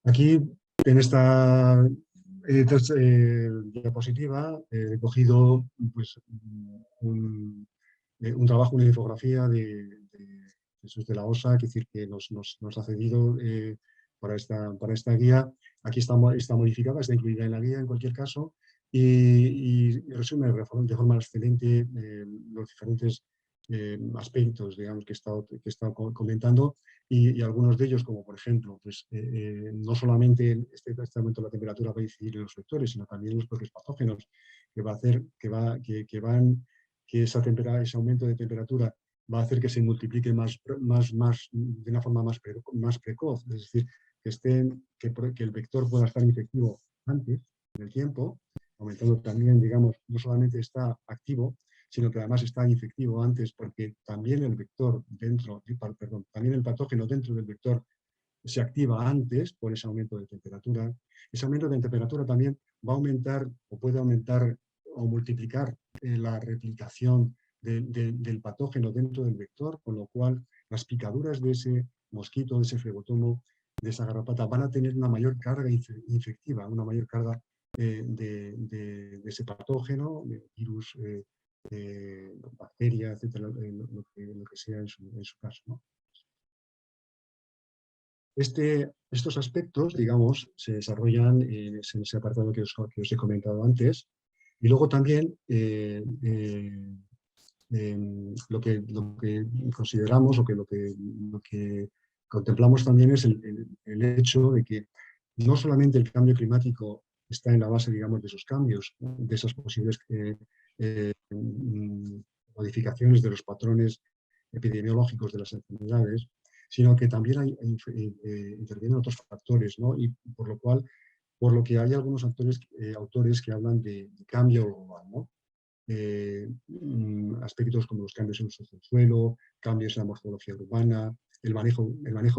[SPEAKER 5] Aquí, en esta diapositiva, he cogido pues, un trabajo, una infografía de Jesús de la Osa, que decir que nos ha cedido para esta guía. Aquí está modificada, está incluida en la guía en cualquier caso, y resume de forma excelente los diferentes aspectos, digamos, que he estado comentando, y algunos de ellos, como por ejemplo, pues, no solamente este aumento de la temperatura va a incidir en los vectores, sino también en los propios patógenos, que va a hacer que ese aumento de temperatura va a hacer que se multiplique de una forma más precoz, es decir, que el vector pueda estar infectivo antes en el tiempo, aumentando también, digamos, no solamente está activo, sino que además está infectivo antes, porque también el también el patógeno dentro del vector se activa antes por ese aumento de temperatura. Ese aumento de temperatura también va a aumentar o puede aumentar o multiplicar la replicación del patógeno dentro del vector, con lo cual las picaduras de ese mosquito, de ese flebotomo, de esa garrapata, van a tener una mayor carga infectiva, una mayor carga de ese patógeno, de virus, bacteria, etcétera, lo que sea en su caso, ¿no? Estos aspectos, digamos, se desarrollan en ese apartado que os he comentado antes, y luego también lo que consideramos, o que lo que contemplamos también, es el hecho de que no solamente el cambio climático está en la base, digamos, de esos cambios, ¿no? De esas posibles modificaciones de los patrones epidemiológicos de las enfermedades, sino que también intervienen otros factores, ¿no? Y por lo que hay algunos autores que hablan de cambio global, ¿no? aspectos como los cambios en uso del suelo, cambios en la morfología urbana, el manejo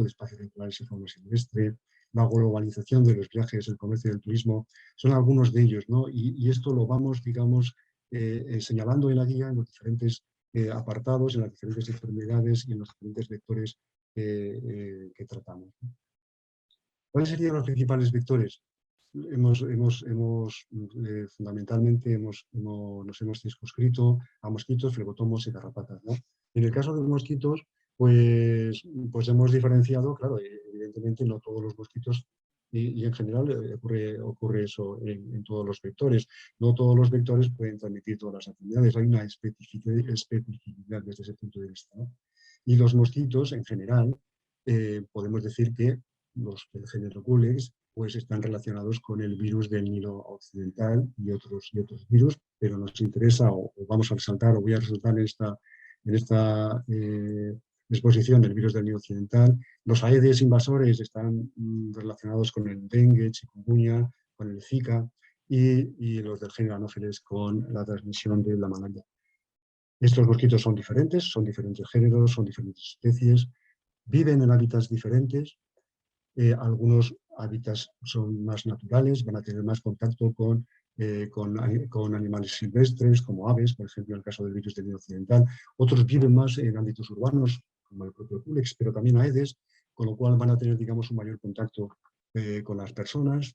[SPEAKER 5] de espacios naturales y fauna silvestre, la globalización de los viajes, el comercio y el turismo, son algunos de ellos, ¿no? Y esto lo vamos, digamos, señalando en la guía en los diferentes apartados, en las diferentes enfermedades y en los diferentes vectores que tratamos. ¿Cuáles serían los principales vectores? Fundamentalmente nos hemos circunscrito a mosquitos, flebotomos y garrapatas, ¿no? En el caso de los mosquitos, pues hemos diferenciado, claro, evidentemente no todos los mosquitos, y en general ocurre eso en todos los vectores. No todos los vectores pueden transmitir todas las enfermedades, hay una especificidad desde ese punto de vista, ¿no? Y los mosquitos, en general, podemos decir que los del género Culex pues están relacionados con el virus del Nilo occidental y otros virus, pero nos interesa, o vamos a resaltar, o voy a resaltar en esta exposición del virus del Nilo occidental. Los Aedes invasores están relacionados con el dengue, chikungunya, con el Zika, y los del género Anopheles con la transmisión de la malaria. Estos mosquitos son diferentes géneros, son diferentes especies, viven en hábitats diferentes. Algunos hábitats son más naturales, van a tener más contacto con animales silvestres, como aves, por ejemplo, en el caso del virus del Nilo occidental. Otros viven más en ámbitos urbanos, como el propio Culex, pero también Aedes, con lo cual van a tener, digamos, un mayor contacto con las personas.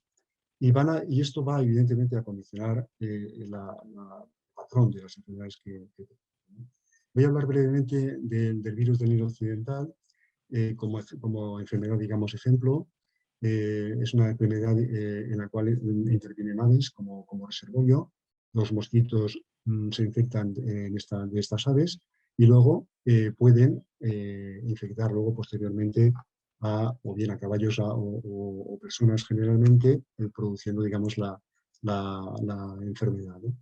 [SPEAKER 5] Y esto va, evidentemente, a condicionar el patrón de las enfermedades que tenemos. Voy a hablar brevemente del virus del Nilo occidental. Como enfermedad, digamos, ejemplo, es una enfermedad en la cual intervienen aves como reservorio. Los mosquitos se infectan de estas aves y luego pueden infectar luego posteriormente o bien a caballos o personas generalmente, produciendo, digamos, la enfermedad, ¿no?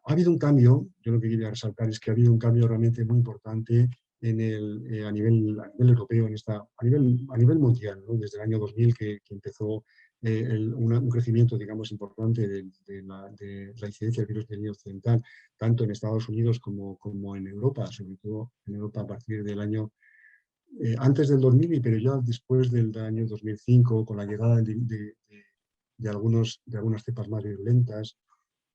[SPEAKER 5] Ha habido un cambio, yo lo que quería resaltar es que ha habido un cambio realmente muy importante a nivel europeo, a nivel mundial, ¿no? Desde el año 2000 que empezó un crecimiento, digamos, importante de la incidencia del virus del Nilo occidental, tanto en Estados Unidos como en Europa, sobre todo en Europa a partir del año antes del 2000, pero ya después del año 2005, con la llegada de algunas cepas más virulentas.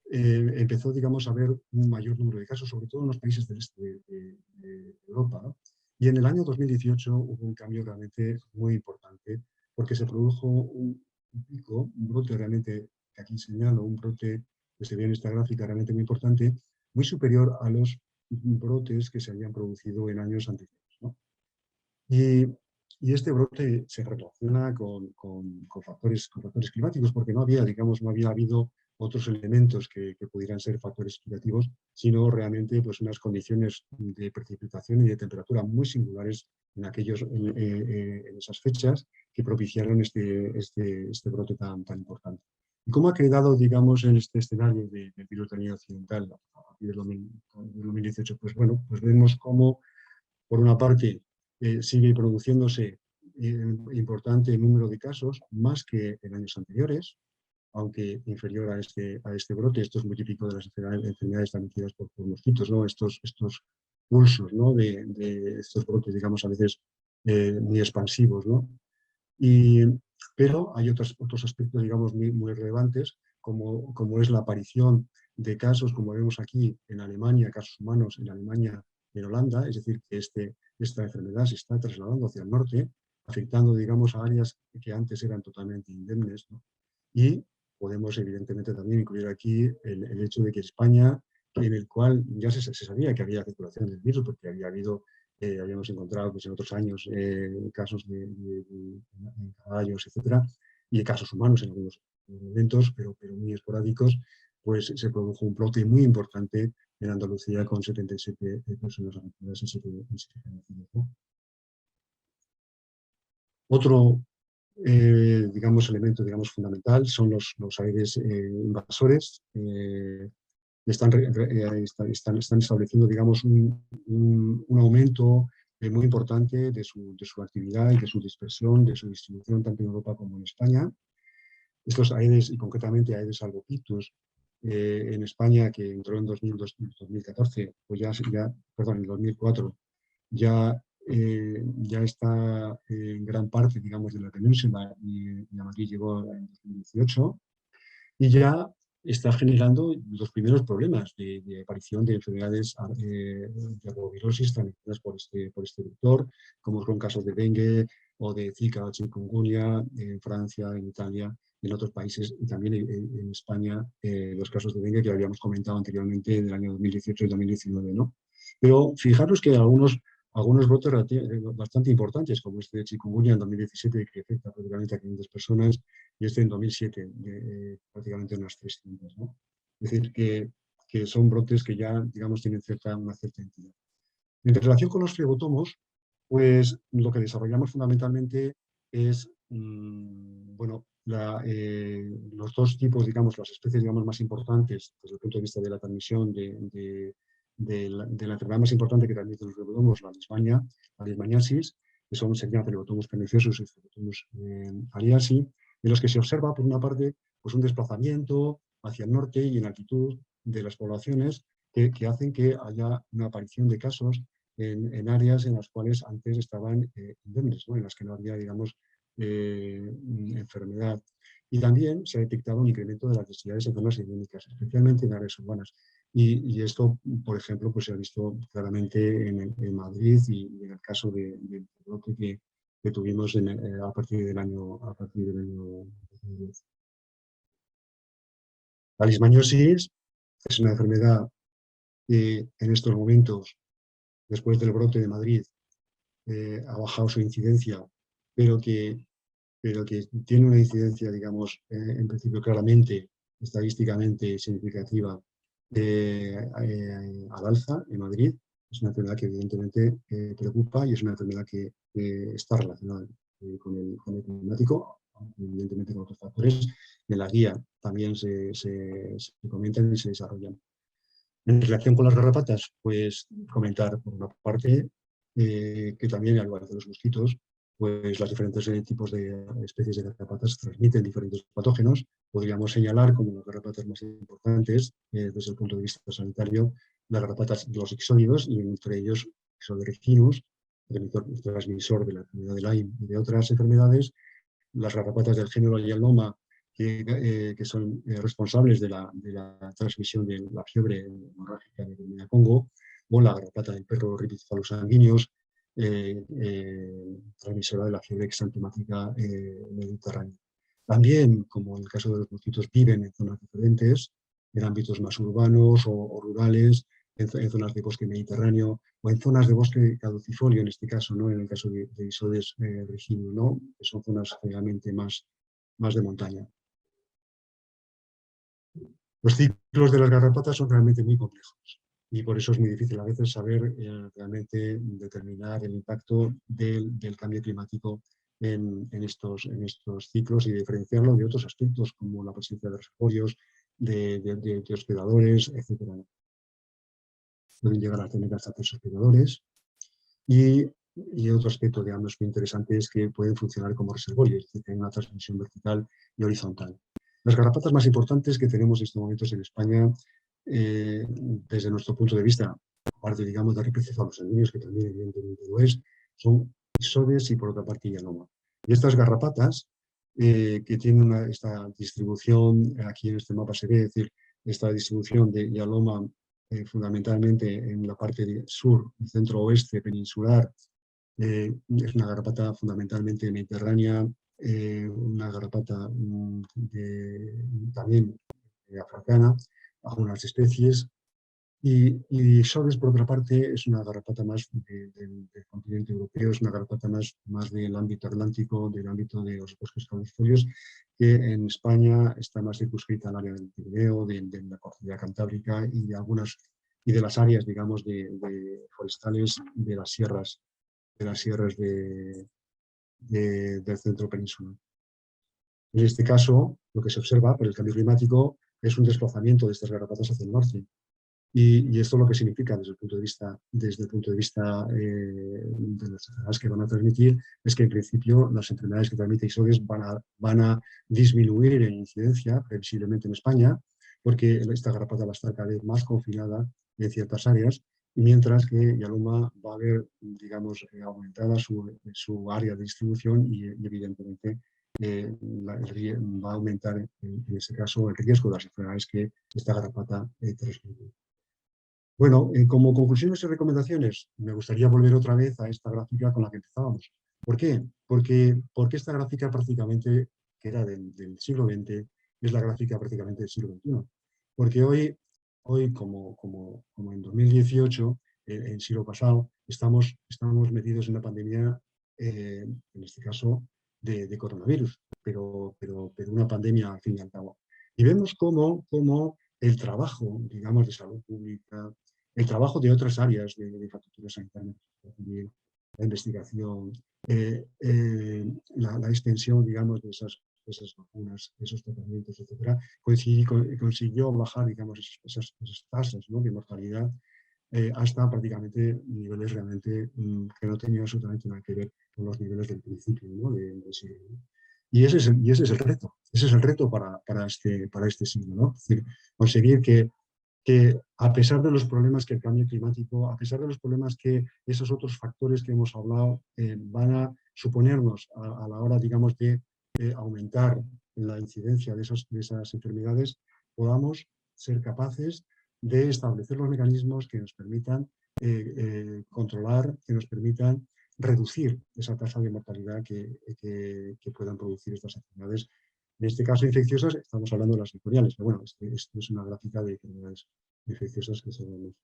[SPEAKER 5] Empezó, digamos, a haber un mayor número de casos, sobre todo en los países del este de Europa, ¿no? Y en el año 2018 hubo un cambio realmente muy importante, porque se produjo un pico, un brote realmente, que aquí señalo, un brote que se ve en esta gráfica realmente muy importante, muy superior a los brotes que se habían producido en años anteriores, ¿no? Y este brote se relaciona con factores climáticos, porque no había habido otros elementos que pudieran ser factores explicativos, sino realmente pues, unas condiciones de precipitación y de temperatura muy singulares en esas fechas que propiciaron este brote tan importante. ¿Y cómo ha quedado, digamos, en este escenario del virus del Nilo occidental a partir del 2018? Pues bueno, pues vemos cómo, por una parte, sigue produciéndose importante número de casos, más que en años anteriores, aunque inferior a este brote. Esto es muy típico de las enfermedades transmitidas por mosquitos, ¿no? Estos pulsos, ¿no? de estos brotes, digamos, a veces muy expansivos, ¿no? Pero hay otros aspectos, digamos, muy relevantes, como es la aparición de casos, como vemos aquí en Alemania, casos humanos en Alemania y en Holanda, es decir, que esta enfermedad se está trasladando hacia el norte, afectando, digamos, a áreas que antes eran totalmente indemnes, ¿no? Y podemos, evidentemente, también incluir aquí el hecho de que España, en el cual ya se sabía que había circulación del virus, porque habíamos encontrado pues, en otros años casos en caballos, etcétera, y casos humanos en algunos momentos, pero muy esporádicos, pues se produjo un brote muy importante en Andalucía con 77 personas afectadas y 7 fallecidos, ¿no? Otro digamos, elemento fundamental son los Aedes invasores. Están estableciendo, digamos, un aumento muy importante de su actividad y de su dispersión, de su distribución tanto en Europa como en España. Estos Aedes, y concretamente Aedes albopictus, en España, que entró en 2014, pues perdón, en 2004, ya está en gran parte, digamos, de la península y aquí llegó en 2018 y ya está generando los primeros problemas de aparición de enfermedades de arbovirosis transmitidas por este vector, como son casos de dengue o de Zika o chikungunya en Francia, en Italia, en otros países y también en España, los casos de dengue que habíamos comentado anteriormente del año 2018 y 2019, ¿no? Pero fijaros que algunos brotes bastante importantes, como este de chikungunya en 2017, que afecta prácticamente a 500 personas, y este en 2007, prácticamente unas 300, ¿no? Es decir, que son brotes que ya, digamos, tienen una cierta entidad. En relación con los flebotomos, pues lo que desarrollamos fundamentalmente es, bueno, los dos tipos, digamos, las especies, digamos, más importantes desde el punto de vista de la transmisión de la enfermedad más importante que transmiten los flebotomos, la leishmaniasis, que serían flebotomos perniciosos y flebotomos ariasi, en los que se observa, por una parte, pues un desplazamiento hacia el norte y en altitud de las poblaciones que hacen que haya una aparición de casos en áreas en las cuales antes estaban indemnes, ¿no? En las que no había, digamos, enfermedad. Y también se ha detectado un incremento de las densidades en zonas endémicas, especialmente en áreas urbanas. Y esto, por ejemplo, pues se ha visto claramente en Madrid y en el caso del brote que tuvimos a partir del año 2010. La leishmaniosis es una enfermedad que en estos momentos, después del brote de Madrid, ha bajado su incidencia, pero que tiene una incidencia, digamos, en principio claramente, estadísticamente significativa al alza en Madrid. Es una enfermedad que evidentemente preocupa y es una enfermedad que está relacionada con el cambio climático, evidentemente con otros factores. En la guía también se comentan y se desarrollan. En relación con las garrapatas, pues comentar por una parte que también, al igual que los mosquitos, pues los diferentes tipos de especies de garrapatas transmiten diferentes patógenos. Podríamos señalar como las garrapatas más importantes desde el punto de vista sanitario, las garrapatas de los ixódidos y entre ellos Ixodes transmisor de la enfermedad de Lyme y de otras enfermedades, las garrapatas del género Hyaloma, que son responsables de la transmisión de la fiebre hemorrágica de Congo, o la garrapata del perro Rhipicephalus sanguineus, transmisora de la fiebre exantemática mediterránea. También, como en el caso de los mosquitos, viven en zonas diferentes, en ámbitos más urbanos o rurales, en zonas de bosque mediterráneo o en zonas de bosque caducifolio, en este caso, ¿no? En el caso de Ixodes regimus, ¿no? Que son zonas realmente más de montaña. Los ciclos de las garrapatas son realmente muy complejos y por eso es muy difícil a veces saber realmente determinar el impacto del cambio climático en estos ciclos y diferenciarlo de otros aspectos como la presencia de reservorios, de hospedadores, etc. Pueden llegar a tener hasta 3 hospedadores y otro aspecto, digamos, muy interesante es que pueden funcionar como reservorios, es decir, que hay una transmisión vertical y horizontal. Las garrapatas más importantes que tenemos en estos momentos en España, desde nuestro punto de vista, aparte, digamos, de Rhipicephalus sanguineus, que también evidentemente lo es, son Ixodes y por otra parte Hyaloma. Y estas garrapatas, que tienen esta distribución, aquí en este mapa se ve, es decir, esta distribución de Hyaloma fundamentalmente en la parte sur y centro-oeste peninsular, es una garrapata fundamentalmente mediterránea, una garrapata también africana, algunas especies, y Ixodes, por otra parte, es una garrapata más del continente europeo, es una garrapata más del ámbito atlántico, del ámbito de los bosques caducifolios, que en España está más circunscrita al área del Pirineo, de la cordillera cantábrica y de las áreas, digamos, de forestales de las sierras del centro peninsular. En este caso, lo que se observa por el cambio climático es un desplazamiento de estas garrapatas hacia el norte. Y esto lo que significa desde el punto de vista, de las enfermedades que van a transmitir es que en principio las enfermedades que transmiten ISODES van a disminuir en incidencia previsiblemente en España, porque esta garrapata va a estar cada vez más confinada en ciertas áreas, mientras que Yaloma va a ver, digamos, aumentada su área de distribución y evidentemente va a aumentar en ese caso el riesgo de las enfermedades que esta garrapata transmite. Bueno, como conclusiones y recomendaciones, me gustaría volver otra vez a esta gráfica con la que empezábamos. ¿Por qué? Porque esta gráfica prácticamente, que era del siglo XX, es la gráfica prácticamente del siglo XXI. Porque hoy como en 2018, en siglo pasado, estamos metidos en una pandemia, en este caso, de coronavirus, pero una pandemia al fin y al cabo. Y vemos cómo el trabajo, digamos, de salud pública, el trabajo de otras áreas de infraestructura sanitaria, la investigación, la extensión, digamos, de esas vacunas, esos tratamientos, etcétera, consiguió bajar, digamos, esas tasas, ¿no?, de mortalidad hasta prácticamente niveles realmente que no tenían absolutamente nada que ver con los niveles del principio, ¿no?, y ese es el reto. Ese es el reto para este siglo, ¿no? Es decir, conseguir que a pesar de los problemas que el cambio climático, a pesar de los problemas que esos otros factores que hemos hablado van a suponernos a la hora, digamos, de aumentar la incidencia de esas enfermedades, podamos ser capaces de establecer los mecanismos que nos permitan controlar, que nos permitan reducir esa tasa de mortalidad que puedan producir estas enfermedades. En este caso infecciosas, estamos hablando de las vectoriales, pero bueno, esto es una gráfica de enfermedades infecciosas que sabemos.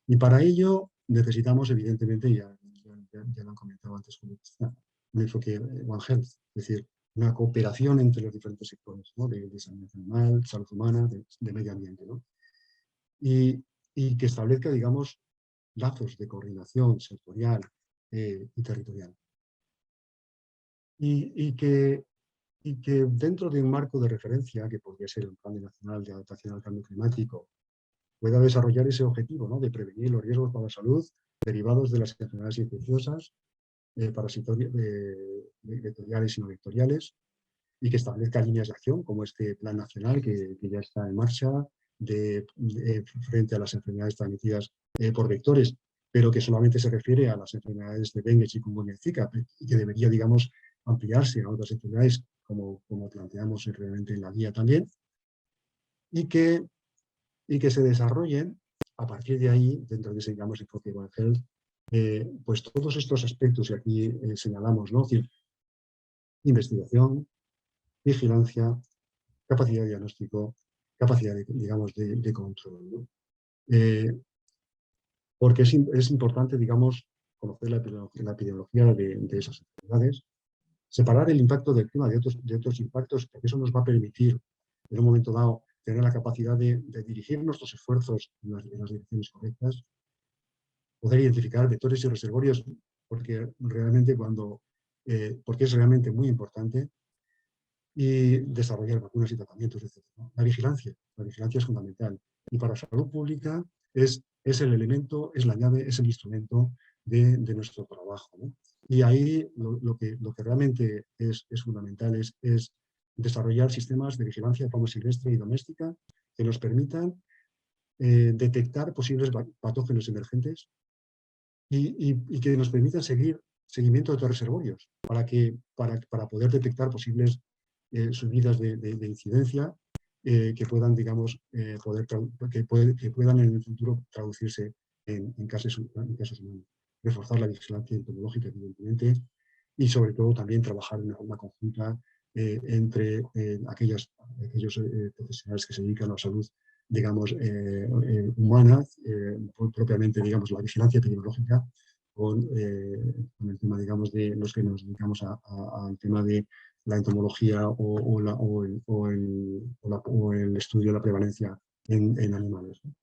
[SPEAKER 5] Y para ello necesitamos, evidentemente, ya lo han comentado antes, un enfoque One Health, es decir, una cooperación entre los diferentes sectores, ¿no?, de salud animal, salud humana, de medio ambiente, ¿no? Y que establezca, digamos, lazos de coordinación sectorial y territorial. Y que dentro de un marco de referencia, que podría ser el Plan Nacional de Adaptación al Cambio Climático, pueda desarrollar ese objetivo, ¿no?, de prevenir los riesgos para la salud derivados de las enfermedades infecciosas, vectoriales y no vectoriales, y que establezca líneas de acción, como este Plan Nacional que ya está en marcha, frente a las enfermedades transmitidas por vectores, pero que solamente se refiere a las enfermedades de dengue, chikungunya y zika, y que debería, digamos, ampliarse a otras enfermedades, como planteamos realmente en la guía también, y que se desarrollen a partir de ahí, dentro de ese, digamos, enfoque One Health, pues todos estos aspectos que aquí señalamos, ¿no? Es decir, investigación, vigilancia, capacidad de diagnóstico, capacidad, digamos, de control, ¿no? Porque es importante, digamos, conocer la epidemiología de esas enfermedades, separar el impacto del clima de otros impactos, porque eso nos va a permitir, en un momento dado, tener la capacidad de dirigir nuestros esfuerzos en las direcciones correctas, poder identificar vectores y reservorios, porque es realmente muy importante, y desarrollar vacunas y tratamientos, etc. La vigilancia es fundamental. Y para salud pública es el elemento, es la llave, es el instrumento de nuestro trabajo, ¿no? Y ahí lo que realmente es fundamental es desarrollar sistemas de vigilancia de fauna silvestre y doméstica que nos permitan detectar posibles patógenos emergentes y que nos permitan seguimiento de otros reservorios para poder detectar posibles subidas de incidencia que puedan, digamos, que puedan en el futuro traducirse en casos humanos. Reforzar la vigilancia entomológica, evidentemente, y sobre todo también trabajar de una forma conjunta entre aquellos profesionales que se dedican a la salud, digamos, humana, propiamente, digamos, la vigilancia epidemiológica, con el tema, digamos, de los que nos dedicamos al tema de la entomología o el estudio de la prevalencia en animales, ¿no?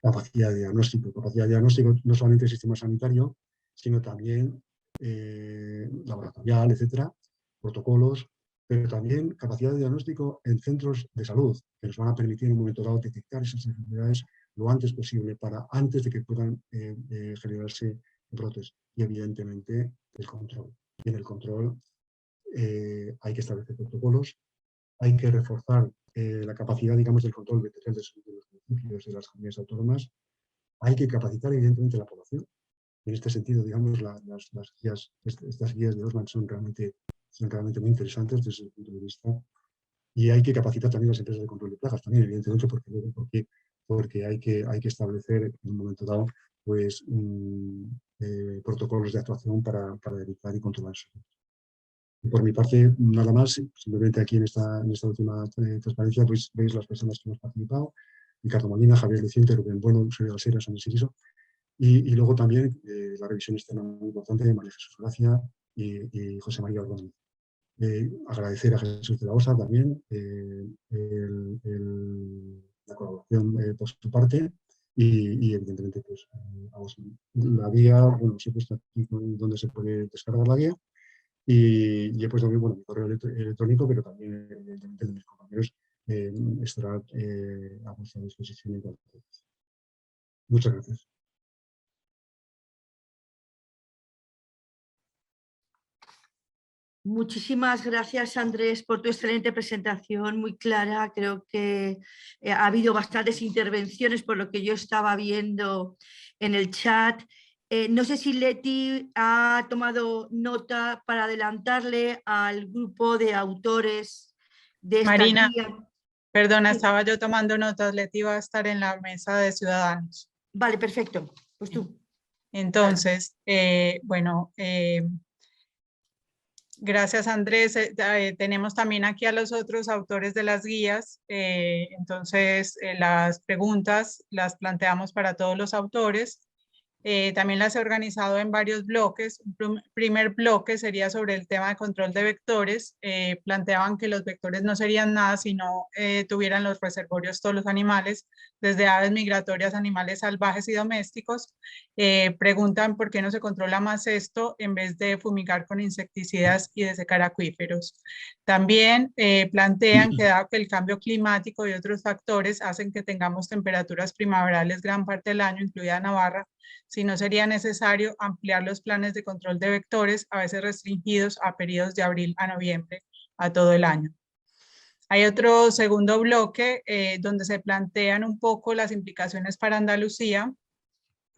[SPEAKER 5] Capacidad de diagnóstico no solamente el sistema sanitario, sino también laboratorial, etcétera, protocolos, pero también capacidad de diagnóstico en centros de salud, que nos van a permitir en un momento dado detectar esas enfermedades lo antes posible, antes de que puedan generarse brotes. Y evidentemente el control. Y en el control hay que establecer protocolos, hay que reforzar la capacidad, digamos, del control veterial de los municipios, de las comunidades autónomas, hay que capacitar evidentemente la población. En este sentido, digamos, estas guías de Osman son realmente muy interesantes desde el punto de vista. Y hay que capacitar también las empresas de control de plagas, también, evidentemente, porque hay que establecer en un momento dado pues, protocolos de actuación para evitar y controlar eso. Por mi parte, nada más, simplemente aquí en esta última transparencia pues, veis las personas que hemos participado: Ricardo Molina, Javier Luciente, Rubén Bueno, Soria Alsera, Sánchez Siriso. Y luego también la revisión externa muy importante de María Jesús Gracia y José María Ordóñez. Agradecer a Jesús de la Osa también la colaboración por su parte y evidentemente pues, la guía, bueno, os he puesto aquí donde se puede descargar la guía y he puesto también, bueno, mi correo electrónico, pero también evidentemente el de mis compañeros estará a vuestra disposición en cualquier momento. Muchas gracias.
[SPEAKER 1] Muchísimas gracias, Andrés, por tu excelente presentación, muy clara. Creo que ha habido bastantes intervenciones por lo que yo estaba viendo en el chat. No sé si Leti ha tomado nota para adelantarle al grupo de autores de esta
[SPEAKER 4] Marina,
[SPEAKER 1] guía.
[SPEAKER 4] perdona,
[SPEAKER 1] Sí.
[SPEAKER 4] estaba yo tomando notas, Leti iba a estar en la mesa de ciudadanos.
[SPEAKER 1] Vale, perfecto. Pues tú.
[SPEAKER 4] Entonces, bueno, gracias, Andrés. Tenemos también aquí a los otros autores de las guías. Entonces, las preguntas las planteamos para todos los autores. También las he organizado en varios bloques. Un primer bloque sería sobre el tema de control de vectores. Planteaban que los vectores no serían nada si no tuvieran los reservorios todos los animales, desde aves migratorias, animales salvajes y domésticos. Preguntan por qué no se controla más esto en vez de fumigar con insecticidas y desecar acuíferos. También plantean que dado que el cambio climático y otros factores hacen que tengamos temperaturas primaverales gran parte del año, incluida Navarra, si no sería necesario ampliar los planes de control de vectores, a veces restringidos a periodos de abril a noviembre, a todo el año. Hay otro segundo bloque donde se plantean un poco las implicaciones para Andalucía.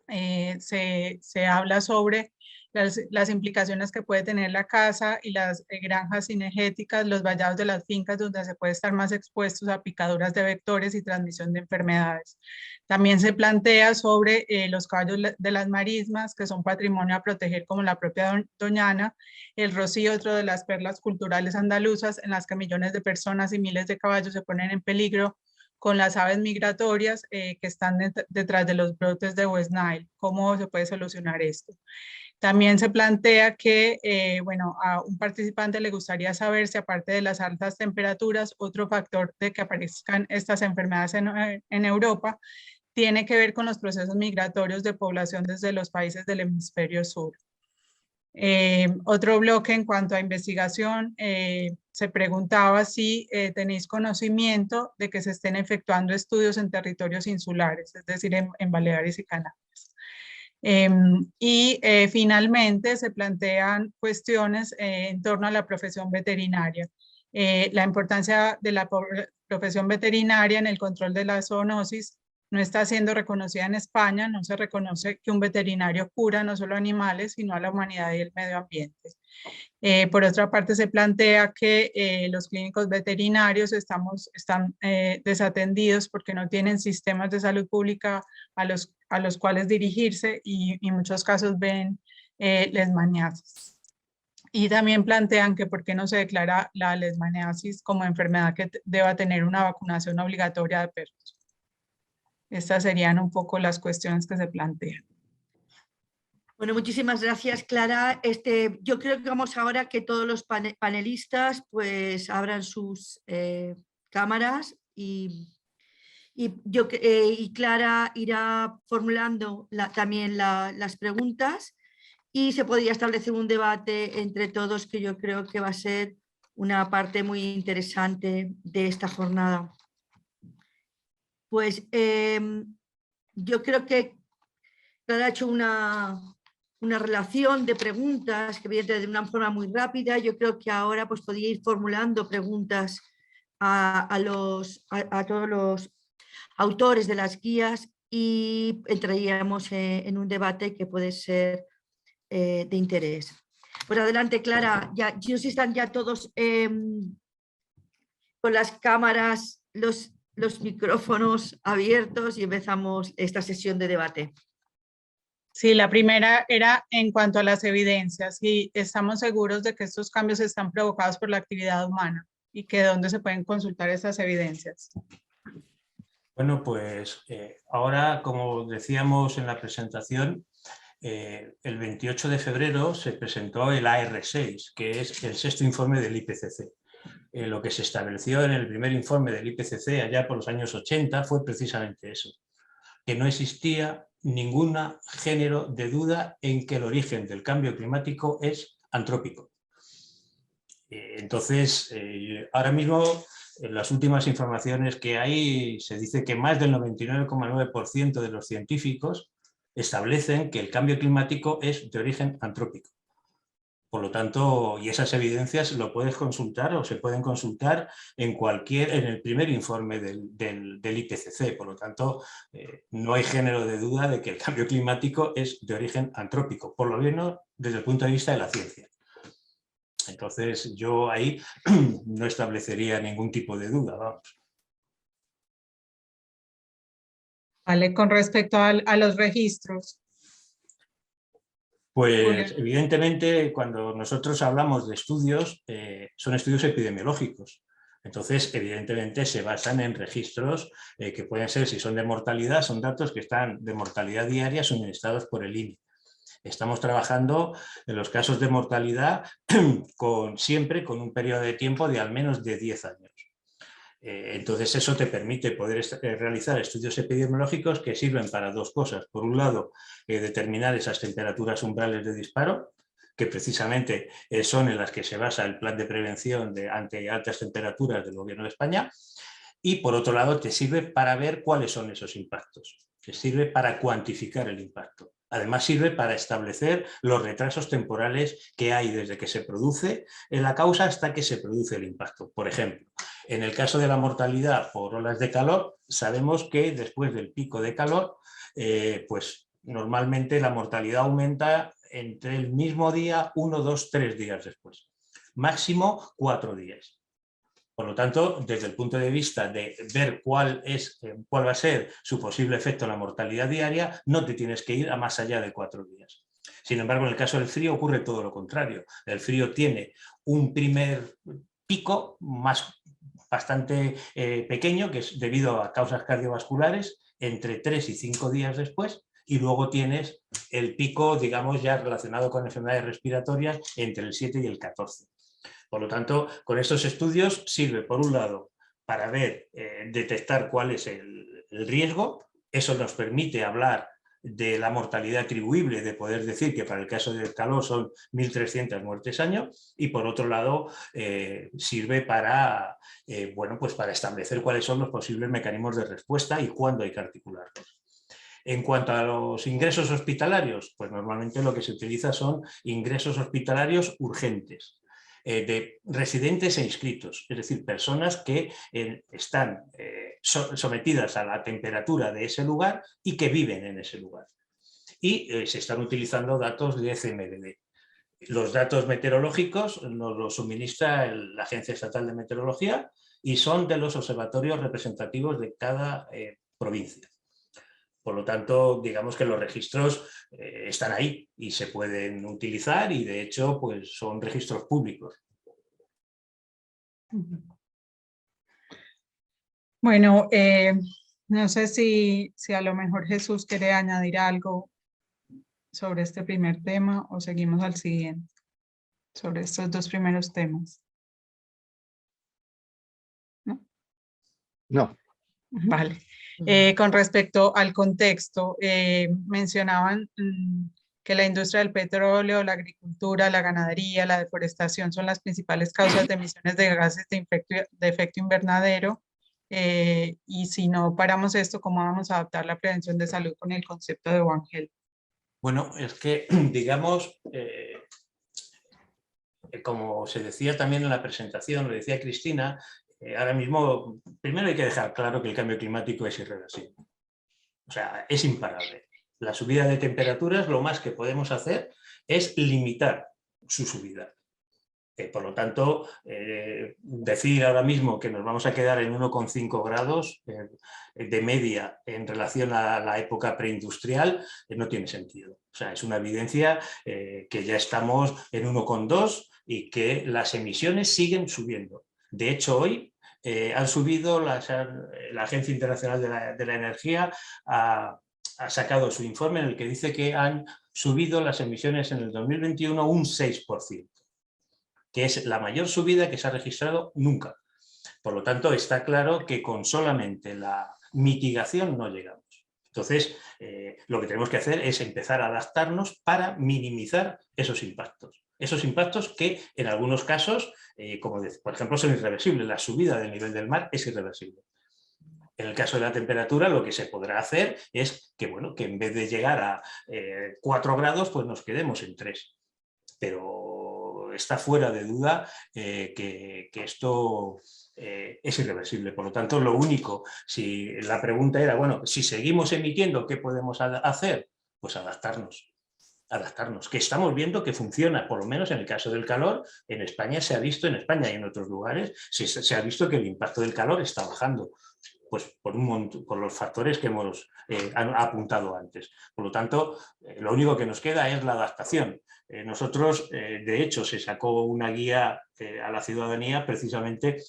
[SPEAKER 4] Se habla sobre las implicaciones que puede tener la caza y las granjas cinegéticas, los vallados de las fincas donde se puede estar más expuestos a picaduras de vectores y transmisión de enfermedades. También se plantea sobre los caballos de las marismas, que son patrimonio a proteger como la propia Doñana, el rocío, otro de las perlas culturales andaluzas en las que millones de personas y miles de caballos se ponen en peligro, con las aves migratorias que están detrás de los brotes de West Nile. ¿Cómo se puede solucionar esto? También se plantea que, bueno, a un participante le gustaría saber si aparte de las altas temperaturas, otro factor de que aparezcan estas enfermedades en Europa tiene que ver con los procesos migratorios de población desde los países del hemisferio sur. Otro bloque en cuanto a investigación, se preguntaba si tenéis conocimiento de que se estén efectuando estudios en territorios insulares, es decir, en Baleares y Canarias. Finalmente se plantean cuestiones en torno a la profesión veterinaria. La importancia de la profesión veterinaria en el control de la zoonosis no está siendo reconocida en España, no se reconoce que un veterinario cura no solo animales, sino a la humanidad y el medio ambiente. Por otra parte, se plantea que los clínicos veterinarios están desatendidos porque no tienen sistemas de salud pública a los cuales dirigirse y en muchos casos ven leishmaniasis. Y también plantean que por qué no se declara la leishmaniasis como enfermedad que deba tener una vacunación obligatoria de perros. Estas serían un poco las cuestiones que se plantean.
[SPEAKER 1] Bueno, muchísimas gracias, Clara. Yo creo que vamos ahora que todos los panelistas pues abran sus cámaras y Clara irá formulando también las preguntas y se podría establecer un debate entre todos que yo creo que va a ser una parte muy interesante de esta jornada. Pues yo creo que Clara ha hecho una relación de preguntas que viene de una forma muy rápida. Yo creo que ahora pues podría ir formulando preguntas a todos los autores de las guías y entraríamos en un debate que puede ser de interés. Pues adelante, Clara. Ya, no sé si están ya todos con las cámaras, los micrófonos abiertos y empezamos esta sesión de debate.
[SPEAKER 4] Sí, la primera era en cuanto a las evidencias, y estamos seguros de que estos cambios están provocados por la actividad humana y que dónde se pueden consultar esas evidencias.
[SPEAKER 3] Bueno, pues ahora, como decíamos en la presentación, el 28 de febrero se presentó el AR6, que es el 6º informe del IPCC. Lo que se estableció en el primer informe del IPCC allá por los años 80 fue precisamente eso, que no existía ningún género de duda en que el origen del cambio climático es antrópico. Entonces, ahora mismo, en las últimas informaciones que hay, se dice que más del 99,9% de los científicos establecen que el cambio climático es de origen antrópico. Por lo tanto, y esas evidencias lo puedes consultar o se pueden consultar en el primer informe del IPCC. Por lo tanto, no hay género de duda de que el cambio climático es de origen antrópico, por lo menos desde el punto de vista de la ciencia. Entonces, yo ahí no establecería ningún tipo de duda, vamos.
[SPEAKER 4] Vale, con respecto a los registros.
[SPEAKER 3] Pues evidentemente cuando nosotros hablamos de estudios, son estudios epidemiológicos. Entonces, evidentemente se basan en registros que pueden ser, si son de mortalidad, son datos que están de mortalidad diaria suministrados por el INE. Estamos trabajando en los casos de mortalidad siempre con un periodo de tiempo de al menos de 10 años. Entonces eso te permite poder realizar estudios epidemiológicos que sirven para dos cosas. Por un lado, determinar esas temperaturas umbrales de disparo, que precisamente son en las que se basa el plan de prevención ante altas temperaturas del Gobierno de España. Y por otro lado, te sirve para ver cuáles son esos impactos. Te sirve para cuantificar el impacto. Además sirve para establecer los retrasos temporales que hay desde que se produce la causa hasta que se produce el impacto. Por ejemplo, en el caso de la mortalidad por olas de calor, sabemos que después del pico de calor, pues normalmente la mortalidad aumenta entre el mismo día, 1, 2, 3 días después. Máximo 4 días. Por lo tanto, desde el punto de vista de ver cuál va a ser su posible efecto en la mortalidad diaria, no te tienes que ir a más allá de 4 días. Sin embargo, en el caso del frío ocurre todo lo contrario. El frío tiene un primer pico bastante pequeño, que es debido a causas cardiovasculares, entre 3 y 5 días después, y luego tienes el pico, digamos, ya relacionado con enfermedades respiratorias entre el 7 y el 14. Por lo tanto, con estos estudios sirve, por un lado, para detectar cuál es el riesgo. Eso nos permite hablar de la mortalidad atribuible, de poder decir que para el caso del calor son 1.300 muertes año, y por otro lado sirve para, pues para establecer cuáles son los posibles mecanismos de respuesta y cuándo hay que articularlos. En cuanto a los ingresos hospitalarios, pues normalmente lo que se utiliza son ingresos hospitalarios urgentes, de residentes e inscritos, es decir, personas que están sometidas a la temperatura de ese lugar y que viven en ese lugar. Y se están utilizando datos de CMVD. Los datos meteorológicos nos los suministra la Agencia Estatal de Meteorología y son de los observatorios representativos de cada provincia. Por lo tanto, digamos que los registros están ahí y se pueden utilizar y de hecho pues, son registros públicos.
[SPEAKER 4] Bueno, no sé si a lo mejor Jesús quiere añadir algo sobre este primer tema o seguimos al siguiente, sobre estos dos primeros temas. ¿No?
[SPEAKER 7] No.
[SPEAKER 4] Vale. Con respecto al contexto, mencionaban que la industria del petróleo, la agricultura, la ganadería, la deforestación son las principales causas de emisiones de gases de efecto invernadero. Y si no paramos esto, ¿cómo vamos a adaptar la prevención de salud con el concepto de One Health?
[SPEAKER 3] Bueno, es que, digamos, como se decía también en la presentación, lo decía Cristina, ahora mismo, primero hay que dejar claro que el cambio climático es irreversible. O sea, es imparable. La subida de temperaturas, lo más que podemos hacer es limitar su subida. Por lo tanto, decir ahora mismo que nos vamos a quedar en 1,5 grados de media en relación a la época preindustrial no tiene sentido. O sea, es una evidencia que ya estamos en 1,2 y que las emisiones siguen subiendo. De hecho, hoy han subido, la Agencia Internacional de la Energía ha sacado su informe en el que dice que han subido las emisiones en el 2021 un 6%. Que es la mayor subida que se ha registrado nunca. Por lo tanto, está claro que con solamente la mitigación no llegamos. Entonces, lo que tenemos que hacer es empezar a adaptarnos para minimizar esos impactos. Esos impactos que en algunos casos, como por ejemplo, son irreversibles. La subida del nivel del mar es irreversible. En el caso de la temperatura, lo que se podrá hacer es que, bueno, que en vez de llegar a 4 grados, pues nos quedemos en 3. Pero está fuera de duda que esto es irreversible. Por lo tanto, lo único, si la pregunta era, bueno, si seguimos emitiendo, ¿qué podemos hacer? Pues adaptarnos. Que estamos viendo que funciona, por lo menos en el caso del calor, en España se ha visto, en España y en otros lugares, se ha visto que el impacto del calor está bajando. Pues por los factores que hemos apuntado antes. Por lo tanto, lo único que nos queda es la adaptación. Nosotros, de hecho, se sacó una guía a la ciudadanía precisamente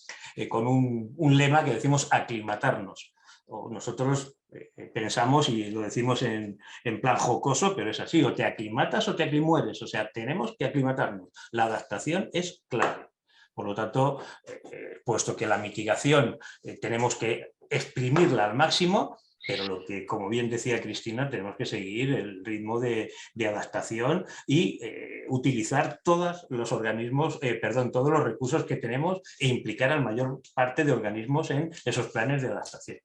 [SPEAKER 3] con un lema que decimos aclimatarnos. Nosotros pensamos, y lo decimos en plan jocoso, pero es así, o te aclimatas o te aclimueres. O sea, tenemos que aclimatarnos. La adaptación es clave. Por lo tanto, puesto que la mitigación tenemos que exprimirla al máximo, pero lo que, como bien decía Cristina, tenemos que seguir el ritmo de adaptación y utilizar todos los organismos, todos los recursos que tenemos e implicar a la mayor parte de organismos en esos planes de adaptación,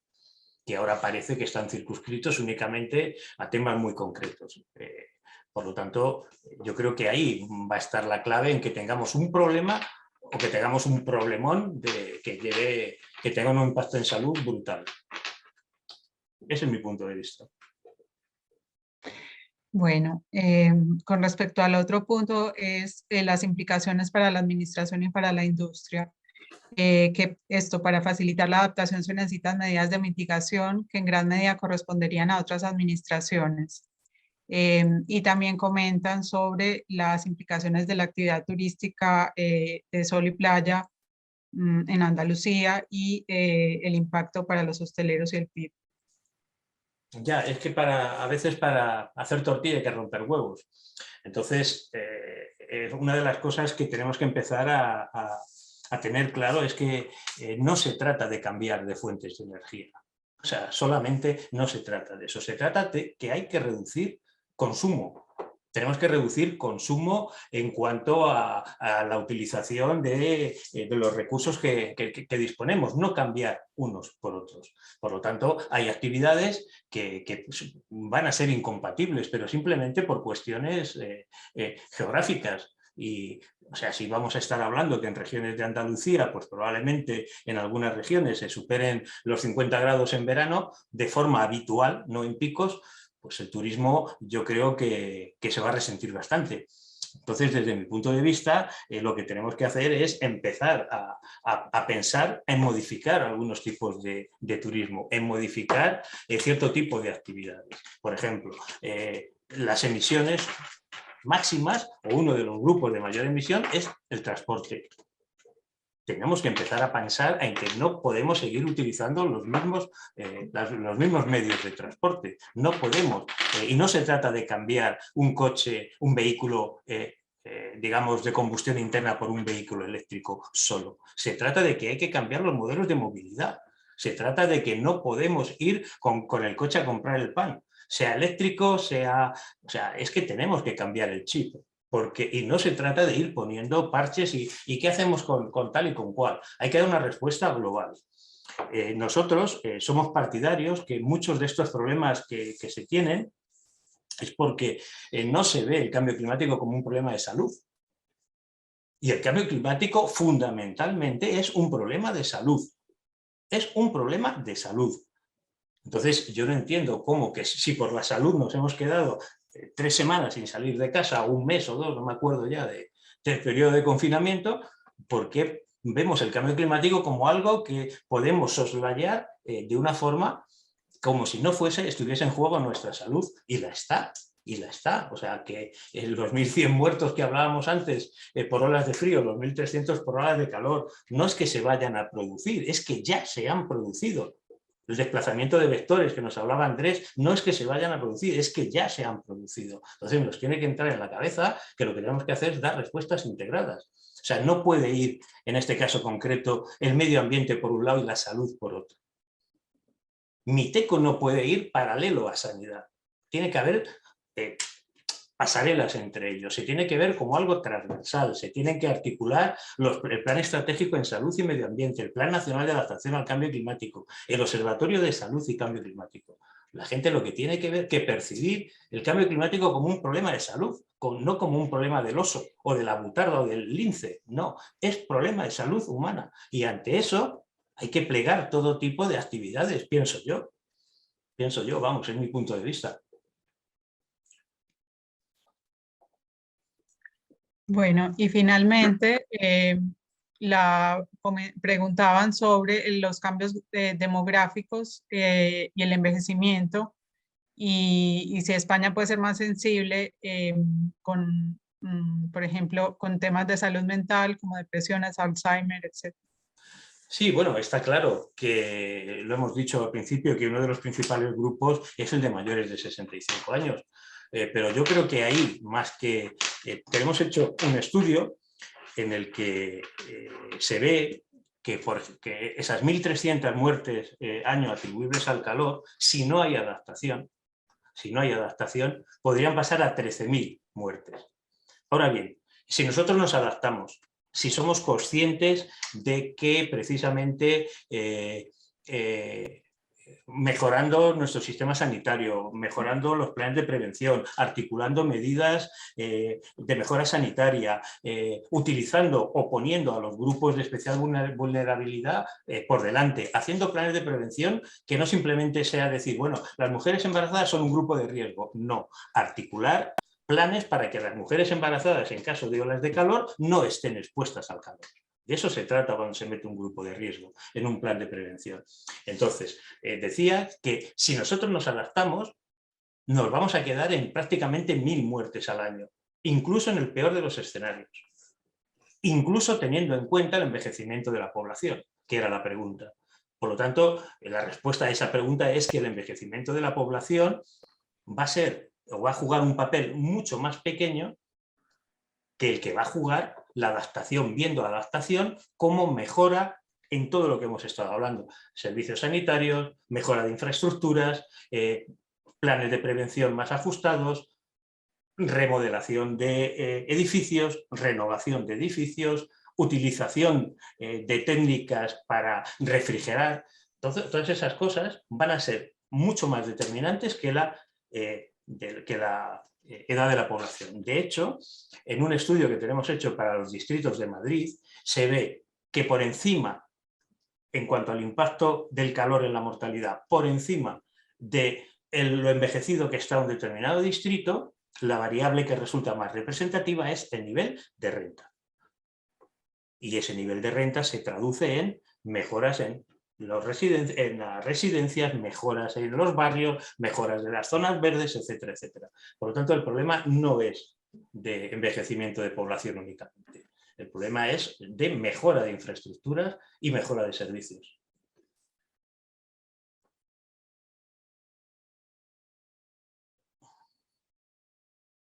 [SPEAKER 3] que ahora parece que están circunscritos únicamente a temas muy concretos. Por lo tanto, yo creo que ahí va a estar la clave en que tengamos un problema o que tengamos un problemón que tenga un impacto en salud brutal. Ese es mi punto de vista.
[SPEAKER 4] Bueno, con respecto al otro punto es las implicaciones para la administración y para la industria. Que esto, para facilitar la adaptación se necesitan medidas de mitigación que en gran medida corresponderían a otras administraciones. Y también comentan sobre las implicaciones de la actividad turística de sol y playa en Andalucía y el impacto para los hosteleros y el PIB.
[SPEAKER 3] Ya, es que a veces para hacer tortilla hay que romper huevos. Entonces, una de las cosas que tenemos que empezar a tener claro es que no se trata de cambiar de fuentes de energía. O sea, solamente no se trata de eso. Se trata de que hay que reducir consumo. Tenemos que reducir consumo en cuanto a la utilización de los recursos que disponemos, no cambiar unos por otros. Por lo tanto, hay actividades que van a ser incompatibles, pero simplemente por cuestiones geográficas. Y, o sea, si vamos a estar hablando que en regiones de Andalucía, pues probablemente en algunas regiones se superen los 50 grados en verano, de forma habitual, no en picos, pues el turismo yo creo que se va a resentir bastante. Entonces, desde mi punto de vista, lo que tenemos que hacer es empezar a pensar en modificar algunos tipos de turismo, en modificar cierto tipo de actividades. Por ejemplo, las emisiones máximas, o uno de los grupos de mayor emisión, es el transporte. Tenemos que empezar a pensar en que no podemos seguir utilizando los mismos medios de transporte. No podemos, y no se trata de cambiar un coche, un vehículo, digamos, de combustión interna por un vehículo eléctrico solo. Se trata de que hay que cambiar los modelos de movilidad. Se trata de que no podemos ir con el coche a comprar el pan. sea eléctrico, sea... O sea, es que tenemos que cambiar el chip. Y no se trata de ir poniendo parches y qué hacemos con tal y con cual. Hay que dar una respuesta global. Nosotros somos partidarios que muchos de estos problemas que se tienen es porque no se ve el cambio climático como un problema de salud. Y el cambio climático fundamentalmente es un problema de salud. Es un problema de salud. Entonces yo no entiendo cómo que si por la salud nos hemos quedado 3 semanas sin salir de casa, o un mes o 2, no me acuerdo ya, del periodo de confinamiento, ¿por qué vemos el cambio climático como algo que podemos soslayar de una forma como si no estuviese en juego nuestra salud? Y la está. Y la está. O sea, que los 1.100 muertos que hablábamos antes por olas de frío, los 1.300 por olas de calor, no es que se vayan a producir, es que ya se han producido. El desplazamiento de vectores que nos hablaba Andrés, no es que se vayan a producir, es que ya se han producido. Entonces nos tiene que entrar en la cabeza que lo que tenemos que hacer es dar respuestas integradas. O sea, no puede ir, en este caso concreto, el medio ambiente por un lado y la salud por otro. MITECO no puede ir paralelo a sanidad. Tiene que haber pasarelas entre ellos, se tiene que ver como algo transversal, se tienen que articular el Plan Estratégico en Salud y Medio Ambiente, el Plan Nacional de Adaptación al Cambio Climático, el Observatorio de Salud y Cambio Climático. La gente lo que tiene que percibir el cambio climático como un problema de salud, no como un problema del oso o de la butarda o del lince, no, es problema de salud humana. Y ante eso hay que plegar todo tipo de actividades, pienso yo, vamos, es mi punto de vista.
[SPEAKER 4] Bueno, y finalmente preguntaban sobre los cambios demográficos y el envejecimiento y si España puede ser más sensible por ejemplo, con temas de salud mental como depresiones, Alzheimer, etc.
[SPEAKER 3] Sí, bueno, está claro que lo hemos dicho al principio, que uno de los principales grupos es el de mayores de 65 años. Pero yo creo que ahí, más que... hemos hecho un estudio en el que se ve que esas 1.300 muertes año atribuibles al calor, si no hay adaptación, podrían pasar a 13.000 muertes. Ahora bien, si nosotros nos adaptamos, si somos conscientes de que precisamente mejorando nuestro sistema sanitario, mejorando los planes de prevención, articulando medidas de mejora sanitaria, utilizando o poniendo a los grupos de especial vulnerabilidad por delante, haciendo planes de prevención que no simplemente sea decir, bueno, las mujeres embarazadas son un grupo de riesgo, no, articular planes para que las mujeres embarazadas en caso de olas de calor no estén expuestas al calor. De eso se trata cuando se mete un grupo de riesgo en un plan de prevención. Entonces, decía que si nosotros nos adaptamos, nos vamos a quedar en prácticamente 1.000 muertes al año, incluso en el peor de los escenarios. Incluso teniendo en cuenta el envejecimiento de la población, que era la pregunta. Por lo tanto, la respuesta a esa pregunta es que el envejecimiento de la población va a jugar un papel mucho más pequeño que el que va a jugar la adaptación, viendo la adaptación como mejora en todo lo que hemos estado hablando. Servicios sanitarios, mejora de infraestructuras, planes de prevención más ajustados, remodelación de edificios, renovación de edificios, utilización de técnicas para refrigerar. Entonces, todas esas cosas van a ser mucho más determinantes que la edad de la población. De hecho, en un estudio que tenemos hecho para los distritos de Madrid, se ve que por encima, en cuanto al impacto del calor en la mortalidad, por encima de lo envejecido que está un determinado distrito, la variable que resulta más representativa es el nivel de renta. Y ese nivel de renta se traduce en mejoras en las residencias, mejoras en los barrios, mejoras de las zonas verdes, etcétera, etcétera. Por lo tanto, el problema no es de envejecimiento de población únicamente. El problema es de mejora de infraestructuras y mejora de servicios.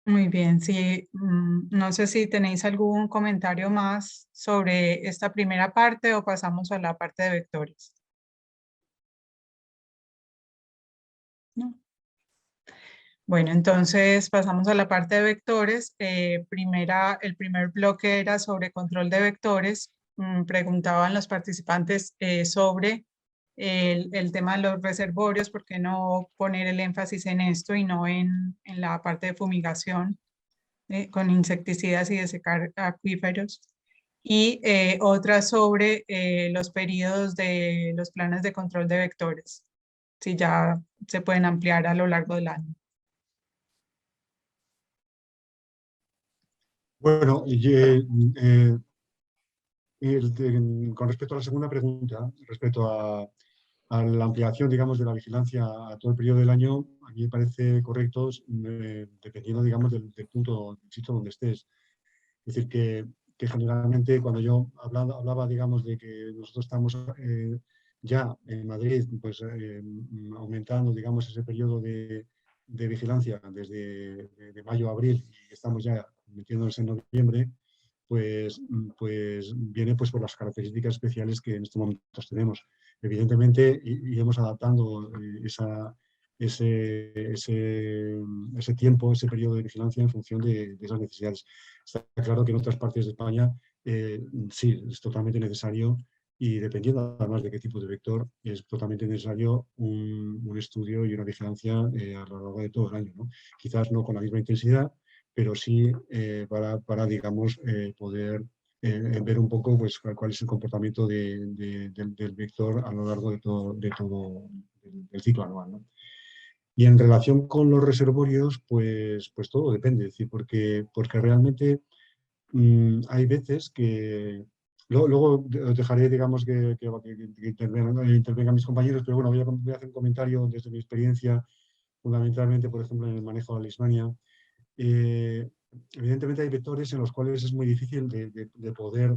[SPEAKER 4] Muy bien, sí, no sé si tenéis algún comentario más sobre esta primera parte o pasamos a la parte de vectores. ¿No? Bueno, entonces pasamos a la parte de vectores. El primer bloque era sobre control de vectores. Preguntaban los participantes sobre el tema de los reservorios, ¿por qué no poner el énfasis en esto y no en la parte de fumigación con insecticidas y desecar acuíferos? Y otra sobre los periodos de los planes de control de vectores, si ya se pueden ampliar a lo largo del año.
[SPEAKER 5] Bueno, con respecto a la segunda pregunta, respecto a la ampliación, digamos, de la vigilancia a todo el periodo del año, a mí me parece correcto, dependiendo, digamos, del punto, del sitio donde estés. Es decir, que generalmente cuando yo hablaba, digamos, de que nosotros estamos ya en Madrid, pues aumentando, digamos, ese periodo de vigilancia desde de mayo a abril, y estamos ya metiéndonos en noviembre, pues viene pues por las características especiales que en estos momentos tenemos. Evidentemente, iremos adaptando ese tiempo, ese periodo de vigilancia en función de esas necesidades. Está claro que en otras partes de España sí, es totalmente necesario, y dependiendo además de qué tipo de vector, es totalmente necesario un estudio y una vigilancia a lo largo de todo el año, ¿no? Quizás no con la misma intensidad, pero sí para digamos, poder ver un poco pues, cuál es el comportamiento del vector a lo largo de todo del ciclo anual, ¿no? Y en relación con los reservorios, pues todo depende, es decir, porque realmente hay veces que... Luego os dejaré, digamos, que intervengan mis compañeros, pero bueno, voy a hacer un comentario desde mi experiencia, fundamentalmente, por ejemplo, en el manejo de la leishmania. Evidentemente hay vectores en los cuales es muy difícil de poder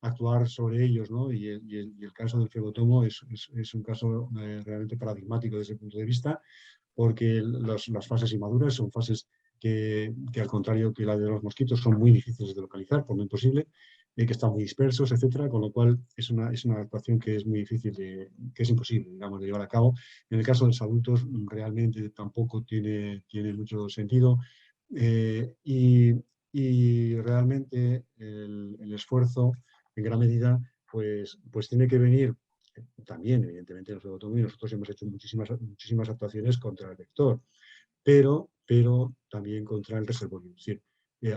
[SPEAKER 5] actuar sobre ellos, ¿no? Y el caso del flebotomo es un caso realmente paradigmático desde ese punto de vista, porque las fases inmaduras son fases que al contrario que la de los mosquitos son muy difíciles de localizar, por no imposible, que están muy dispersos, etcétera, con lo cual es una adaptación que es muy difícil, que es imposible, digamos, de llevar a cabo. En el caso de los adultos realmente tampoco tiene mucho sentido, y realmente el esfuerzo en gran medida pues tiene que venir también, evidentemente, en el flebotomo, y nosotros hemos hecho muchísimas actuaciones contra el vector, pero también contra el reservorio. Es decir,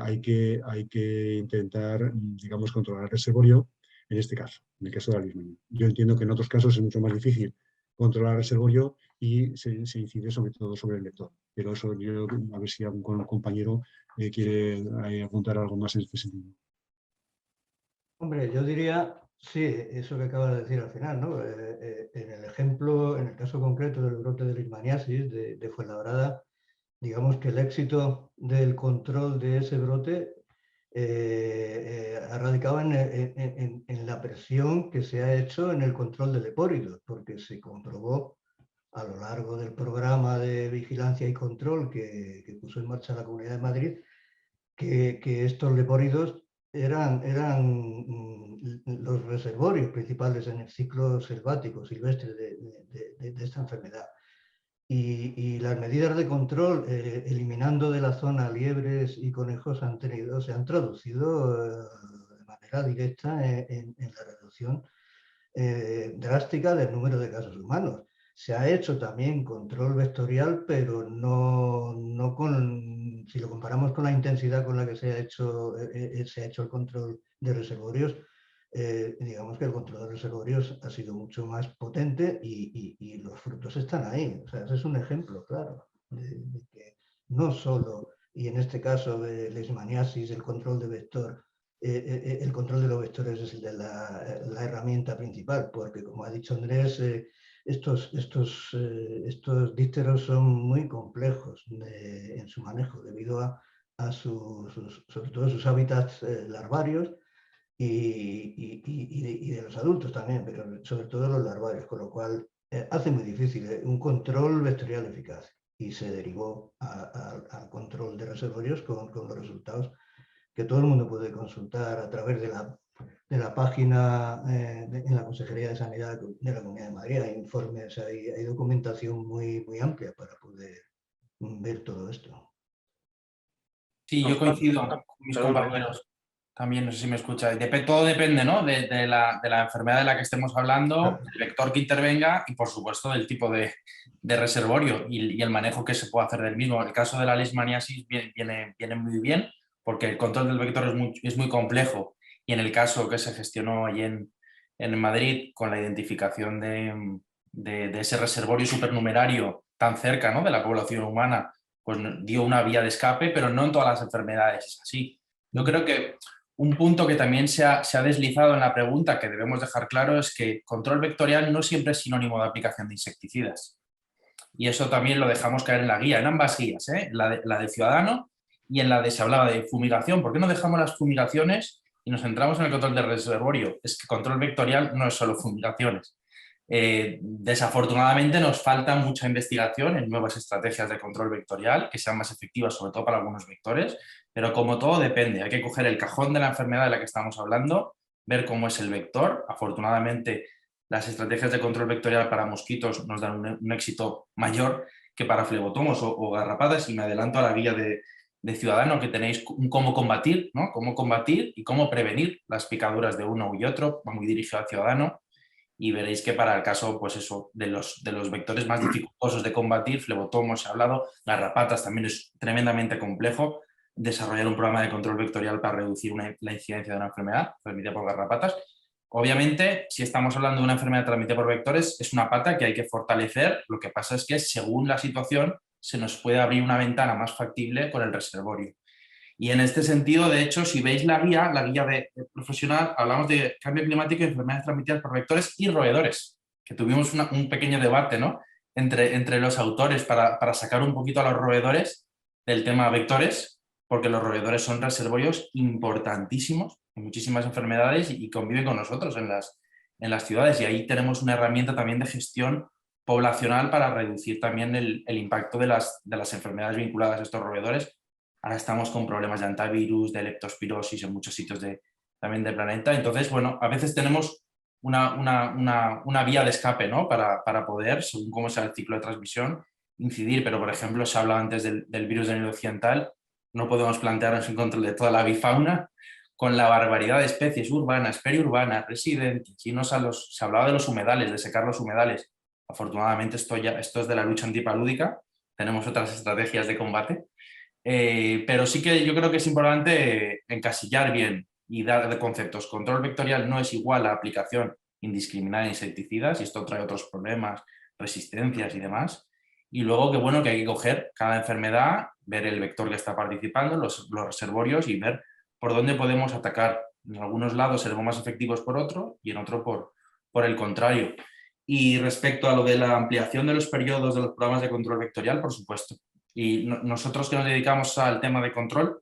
[SPEAKER 5] hay que intentar, digamos, controlar el reservorio en este caso, en el caso de la leishmania. Yo entiendo que en otros casos es mucho más difícil controlar el reservorio y se incide sobre todo sobre el vector. Pero eso yo, a ver si algún compañero quiere apuntar algo más en este sentido.
[SPEAKER 7] Hombre, yo diría, sí, eso que acabas de decir al final, ¿no? En el ejemplo, en el caso concreto del brote de leishmaniasis de Fuenlabrada, digamos que el éxito del control de ese brote ha radicado en la presión que se ha hecho en el control de lepóridos, porque se comprobó a lo largo del programa de vigilancia y control que puso en marcha la Comunidad de Madrid, que estos lepóridos eran los reservorios principales en el ciclo selvático silvestre de esta enfermedad. Y las medidas de control, eliminando de la zona liebres y conejos, se han traducido de manera directa en la reducción drástica del número de casos humanos. Se ha hecho también control vectorial, pero no con, si lo comparamos con la intensidad con la que se ha hecho el control de reservorios, digamos que el control de reservorios ha sido mucho más potente y los frutos están ahí. O sea, ese es un ejemplo, claro, de que no solo, y en este caso de leishmaniasis, el control de vector, el control de los vectores es la herramienta principal, porque como ha dicho Andrés, estos dípteros son muy complejos en su manejo debido a sobre todo sus hábitats larvarios y de los adultos también, pero sobre todo los larvarios, con lo cual hace muy difícil un control vectorial eficaz, y se derivó al control de reservorios con los resultados que todo el mundo puede consultar a través de la página en la Consejería de Sanidad de la Comunidad de Madrid. Hay informes, hay documentación muy amplia para poder ver todo esto.
[SPEAKER 3] Sí, yo coincido con mis compañeros. También, no sé si me escucháis. Todo depende, ¿no? de la enfermedad de la que estemos hablando, del vector que intervenga y, por supuesto, del tipo de reservorio y el manejo que se puede hacer del mismo. El caso de la leishmaniasis viene muy bien porque el control del vector es muy complejo, y en el caso que se gestionó allí en Madrid con la identificación de ese reservorio supernumerario tan cerca, ¿no?, de la población humana, pues dio una vía de escape, pero no en todas las enfermedades es así. Yo creo que un punto que también se ha deslizado en la pregunta, que debemos dejar claro, es que control vectorial no siempre es sinónimo de aplicación de insecticidas. Y eso también lo dejamos caer en la guía, en ambas guías, ¿eh? La de ciudadano y en la de, se hablaba de fumigación. ¿Por qué no dejamos las fumigaciones y nos centramos en el control del reservorio? Es que control vectorial no es solo fumigaciones. Desafortunadamente nos falta mucha investigación en nuevas estrategias de control vectorial que sean más efectivas, sobre todo para algunos vectores, pero como todo depende. Hay que coger el cajón de la enfermedad de la que estamos hablando, ver cómo es el vector. Afortunadamente, las estrategias de control vectorial para mosquitos nos dan un éxito mayor que para flebotomos o garrapatas, y me adelanto a la guía de ciudadano, que tenéis un cómo combatir, ¿no? Cómo combatir y cómo prevenir las picaduras de uno y otro, va muy dirigido al ciudadano, y veréis que para el caso, pues eso, de los vectores más dificultosos de combatir, flebotomos, he hablado, garrapatas, también es tremendamente complejo desarrollar un programa de control vectorial para reducir la incidencia de una enfermedad transmitida por garrapatas. Obviamente, si estamos hablando de una enfermedad transmitida por vectores, es una pata que hay que fortalecer. Lo que pasa es que, según la situación, se nos puede abrir una ventana más factible con el reservorio. Y en este sentido, de hecho, si veis la guía de profesional, hablamos de cambio climático y enfermedades transmitidas por vectores y roedores, que tuvimos un pequeño debate, ¿no?, entre los autores para sacar un poquito a los roedores del tema vectores, porque los roedores son reservorios importantísimos en muchísimas enfermedades y conviven con nosotros en las ciudades, y ahí tenemos una herramienta también de gestión poblacional para reducir también el impacto de las enfermedades vinculadas a estos roedores. Ahora estamos con problemas de antivirus, de leptospirosis en muchos sitios también del planeta. Entonces, bueno, a veces tenemos una vía de escape, ¿no?, para poder, según cómo sea el ciclo de transmisión, incidir. Pero, por ejemplo, se habla antes del virus del Nilo Occidental. No podemos plantearnos en control de toda la avifauna con la barbaridad de especies urbanas, periurbanas, residentes. Y se hablaba de los humedales, de secar los humedales. Afortunadamente esto es de la lucha antipalúdica. Tenemos otras estrategias de combate. Pero sí que yo creo que es importante encasillar bien y dar de conceptos. Control vectorial no es igual a aplicación indiscriminada de insecticidas, y esto trae otros problemas, resistencias y demás. Y luego que hay que coger cada enfermedad, ver el vector que está participando, los reservorios, y ver por dónde podemos atacar. En algunos lados seremos más efectivos por otro y en otro por el contrario. Y respecto a lo de la ampliación de los periodos de los programas de control vectorial, por supuesto. Y nosotros que nos dedicamos al tema de control,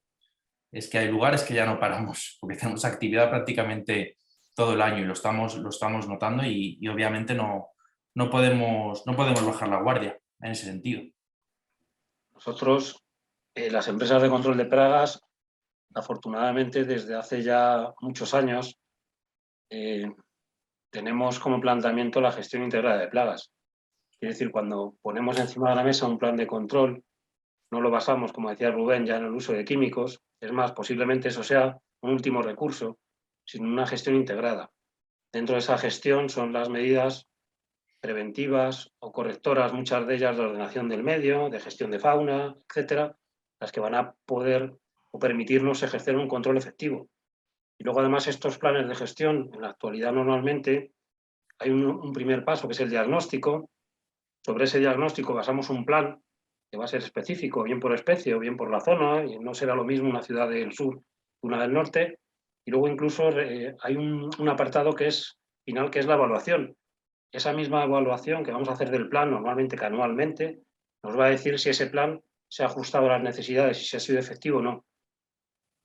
[SPEAKER 3] es que hay lugares que ya no paramos, porque tenemos actividad prácticamente todo el año y lo estamos notando, y obviamente no podemos bajar la guardia en ese sentido.
[SPEAKER 8] Nosotros, las empresas de control de plagas, afortunadamente desde hace ya muchos años, tenemos como planteamiento la gestión integrada de plagas. Es decir, cuando ponemos encima de la mesa un plan de control, no lo basamos, como decía Rubén, ya en el uso de químicos. Es más, posiblemente eso sea un último recurso, sino una gestión integrada. Dentro de esa gestión son las medidas preventivas o correctoras, muchas de ellas de ordenación del medio, de gestión de fauna, etcétera, las que van a poder o permitirnos ejercer un control efectivo. Y luego, además, estos planes de gestión, en la actualidad normalmente hay un primer paso, que es el diagnóstico. Sobre ese diagnóstico basamos un plan que va a ser específico, bien por especie o bien por la zona, y no será lo mismo una ciudad del sur que una del norte. Y luego incluso hay un apartado que es final, que es la evaluación. Esa misma evaluación que vamos a hacer del plan, normalmente que anualmente, nos va a decir si ese plan se ha ajustado a las necesidades y si ha sido efectivo o no.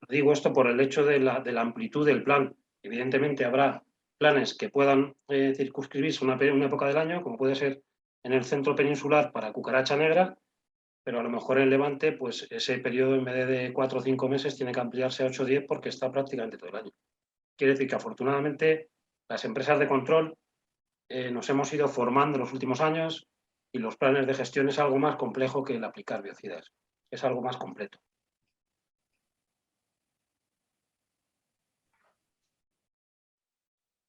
[SPEAKER 8] Digo esto por el hecho de la amplitud del plan. Evidentemente habrá planes que puedan circunscribirse una época del año, como puede ser en el centro peninsular para cucaracha negra, pero a lo mejor en Levante, pues ese periodo, en vez de 4 o 5 meses, tiene que ampliarse a 8 o 10 porque está prácticamente todo el año. Quiere decir que, afortunadamente, las empresas de control nos hemos ido formando en los últimos años, Y los planes de gestión es algo más complejo que el aplicar biocidas. Es algo más completo.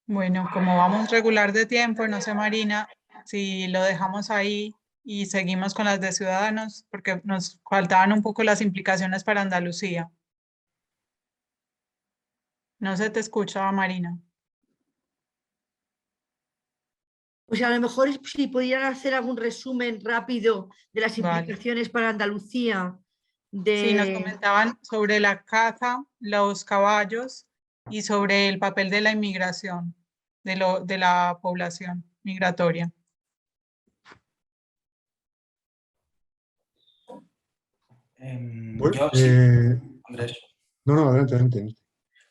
[SPEAKER 4] Bueno, como vamos regular de tiempo, no sé, Marina, si lo dejamos ahí y seguimos con las de Ciudadanos, porque nos faltaban un poco las implicaciones para Andalucía. No se te escucha, Marina.
[SPEAKER 1] Pues a lo mejor si pudieran hacer algún resumen rápido de las
[SPEAKER 4] Vale.
[SPEAKER 1] implicaciones para Andalucía.
[SPEAKER 4] Sí, nos comentaban sobre la caza, los caballos y sobre el papel de la inmigración, de la población migratoria.
[SPEAKER 5] Bueno,
[SPEAKER 9] Yo sí, Andrés.
[SPEAKER 5] no, adelante.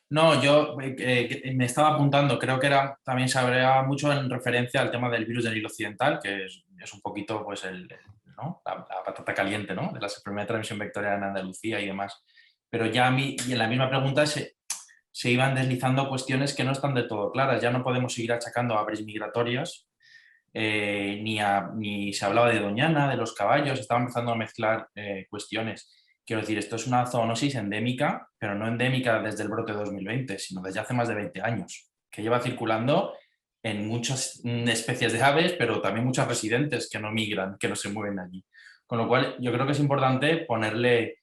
[SPEAKER 9] No, yo me estaba apuntando, creo que también se hablaba mucho en referencia al tema del virus del Nilo Occidental, que es un poquito pues ¿no? la patata caliente, ¿no? De la primera transmisión vectorial en Andalucía y demás. Pero ya a mí, y en la misma pregunta se iban deslizando cuestiones que no están de todo claras. Ya no podemos seguir achacando a aves migratorias, ni se hablaba de Doñana, de los caballos, estaba empezando a mezclar cuestiones. Quiero decir, esto es una zoonosis endémica, pero no endémica desde el brote de 2020, sino desde hace más de 20 años, que lleva circulando en muchas especies de aves, pero también muchas residentes que no migran, que no se mueven allí. Con lo cual, yo creo que es importante ponerle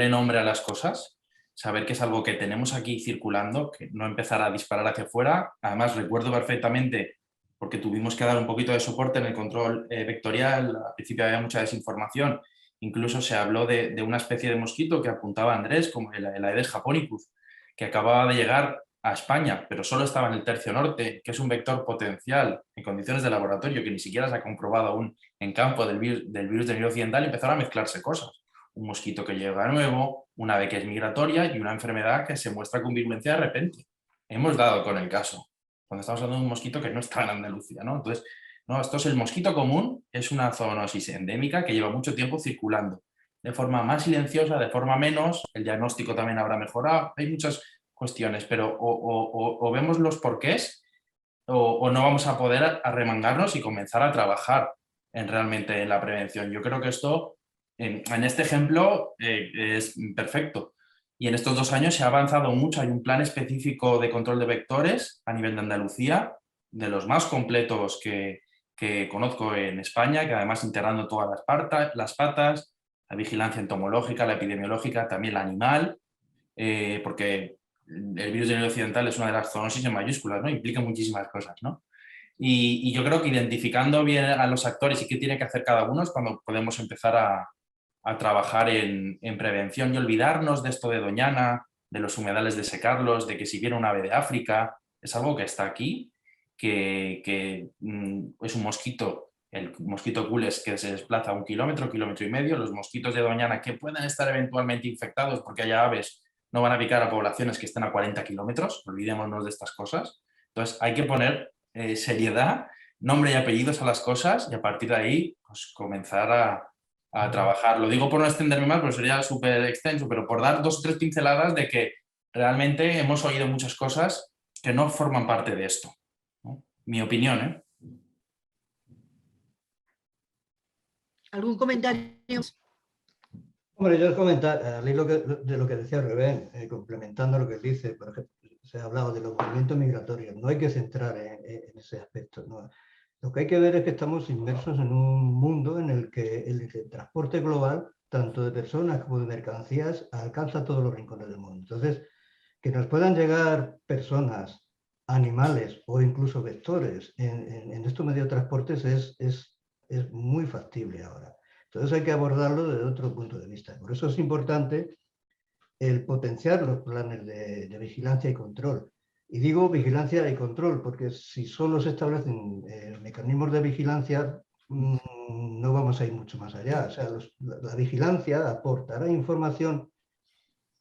[SPEAKER 9] nombre a las cosas, saber que es algo que tenemos aquí circulando, que no empezar a disparar hacia afuera. Además, recuerdo perfectamente, porque tuvimos que dar un poquito de soporte en el control vectorial, al principio había mucha desinformación. Incluso se habló de una especie de mosquito que apuntaba Andrés, como el Aedes japonicus, que acababa de llegar a España, pero solo estaba en el tercio norte, que es un vector potencial en condiciones de laboratorio que ni siquiera se ha comprobado aún en campo del virus del Nilo Occidental, y empezaron a mezclarse cosas. Un mosquito que llega nuevo, una ave que es migratoria y una enfermedad que se muestra con virulencia de repente. Hemos dado con el caso, cuando estamos hablando de un mosquito que no está en Andalucía, ¿no? Entonces, no, esto es el mosquito común, es una zoonosis endémica que lleva mucho tiempo circulando, de forma más silenciosa, de forma menos, el diagnóstico también habrá mejorado, hay muchas cuestiones, pero o vemos los porqués o no vamos a poder arremangarnos y comenzar a trabajar realmente en la prevención. Yo creo que esto, en este ejemplo, es perfecto. Y en estos 2 años se ha avanzado mucho. Hay un plan específico de control de vectores a nivel de Andalucía, de los más completos que conozco en España, que además integrando todas las patas, la vigilancia entomológica, la epidemiológica, también la animal, porque el virus del Nilo Occidental es una de las zoonosis en mayúsculas, ¿no? Implica muchísimas cosas, ¿no? Y yo creo que identificando bien a los actores y qué tiene que hacer cada uno es cuando podemos empezar a trabajar en prevención y olvidarnos de esto de Doñana, de los humedales de Secarlos, de que si viene un ave de África, es algo que está aquí, que es un mosquito, el mosquito Cules, que se desplaza 1 kilómetro, 1,5 kilómetros, los mosquitos de Doñana que pueden estar eventualmente infectados porque haya aves, no van a picar a poblaciones que estén a 40 kilómetros, olvidémonos de estas cosas. Entonces hay que poner seriedad, nombre y apellidos a las cosas y a partir de ahí pues, comenzar a trabajar. Lo digo por no extenderme más, porque sería súper extenso, pero por dar 2 o 3 pinceladas de que realmente hemos oído muchas cosas que no forman parte de esto, ¿no? Mi opinión, ¿eh?
[SPEAKER 1] ¿Algún comentario?
[SPEAKER 7] Hombre, yo comentar, al hilo de lo que decía Rubén, complementando lo que él dice, por ejemplo, se ha hablado de los movimientos migratorios, no hay que centrar en ese aspecto, ¿no? Lo que hay que ver es que estamos inmersos en un mundo en el que el transporte global, tanto de personas como de mercancías, alcanza todos los rincones del mundo. Entonces, que nos puedan llegar personas, animales o incluso vectores en estos medios de transportes es muy factible ahora. Entonces hay que abordarlo desde otro punto de vista. Por eso es importante el potenciar los planes de vigilancia y control. Y digo vigilancia y control porque si solo se establecen mecanismos de vigilancia, no vamos a ir mucho más allá. O sea, la vigilancia aportará información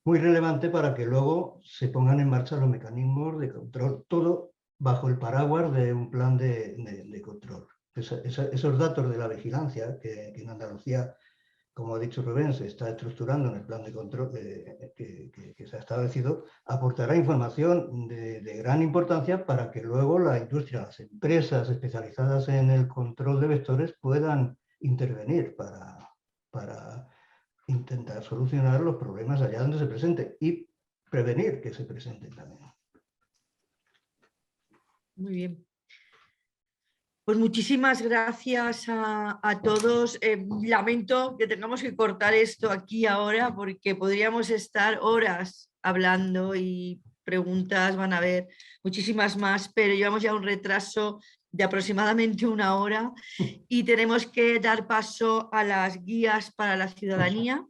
[SPEAKER 7] muy relevante para que luego se pongan en marcha los mecanismos de control, todo bajo el paraguas de un plan de control. Esos datos de la vigilancia, que en Andalucía como ha dicho Rubén, se está estructurando en el plan de control que se ha establecido, aportará información de gran importancia para que luego la industria, las empresas especializadas en el control de vectores puedan intervenir para intentar solucionar los problemas allá donde se presenten y prevenir que se presenten también.
[SPEAKER 1] Muy bien. Pues muchísimas gracias a todos. Lamento que tengamos que cortar esto aquí ahora porque podríamos estar horas hablando y preguntas van a haber muchísimas más, pero llevamos ya un retraso de aproximadamente 1 hora y tenemos que dar paso a las guías para la ciudadanía.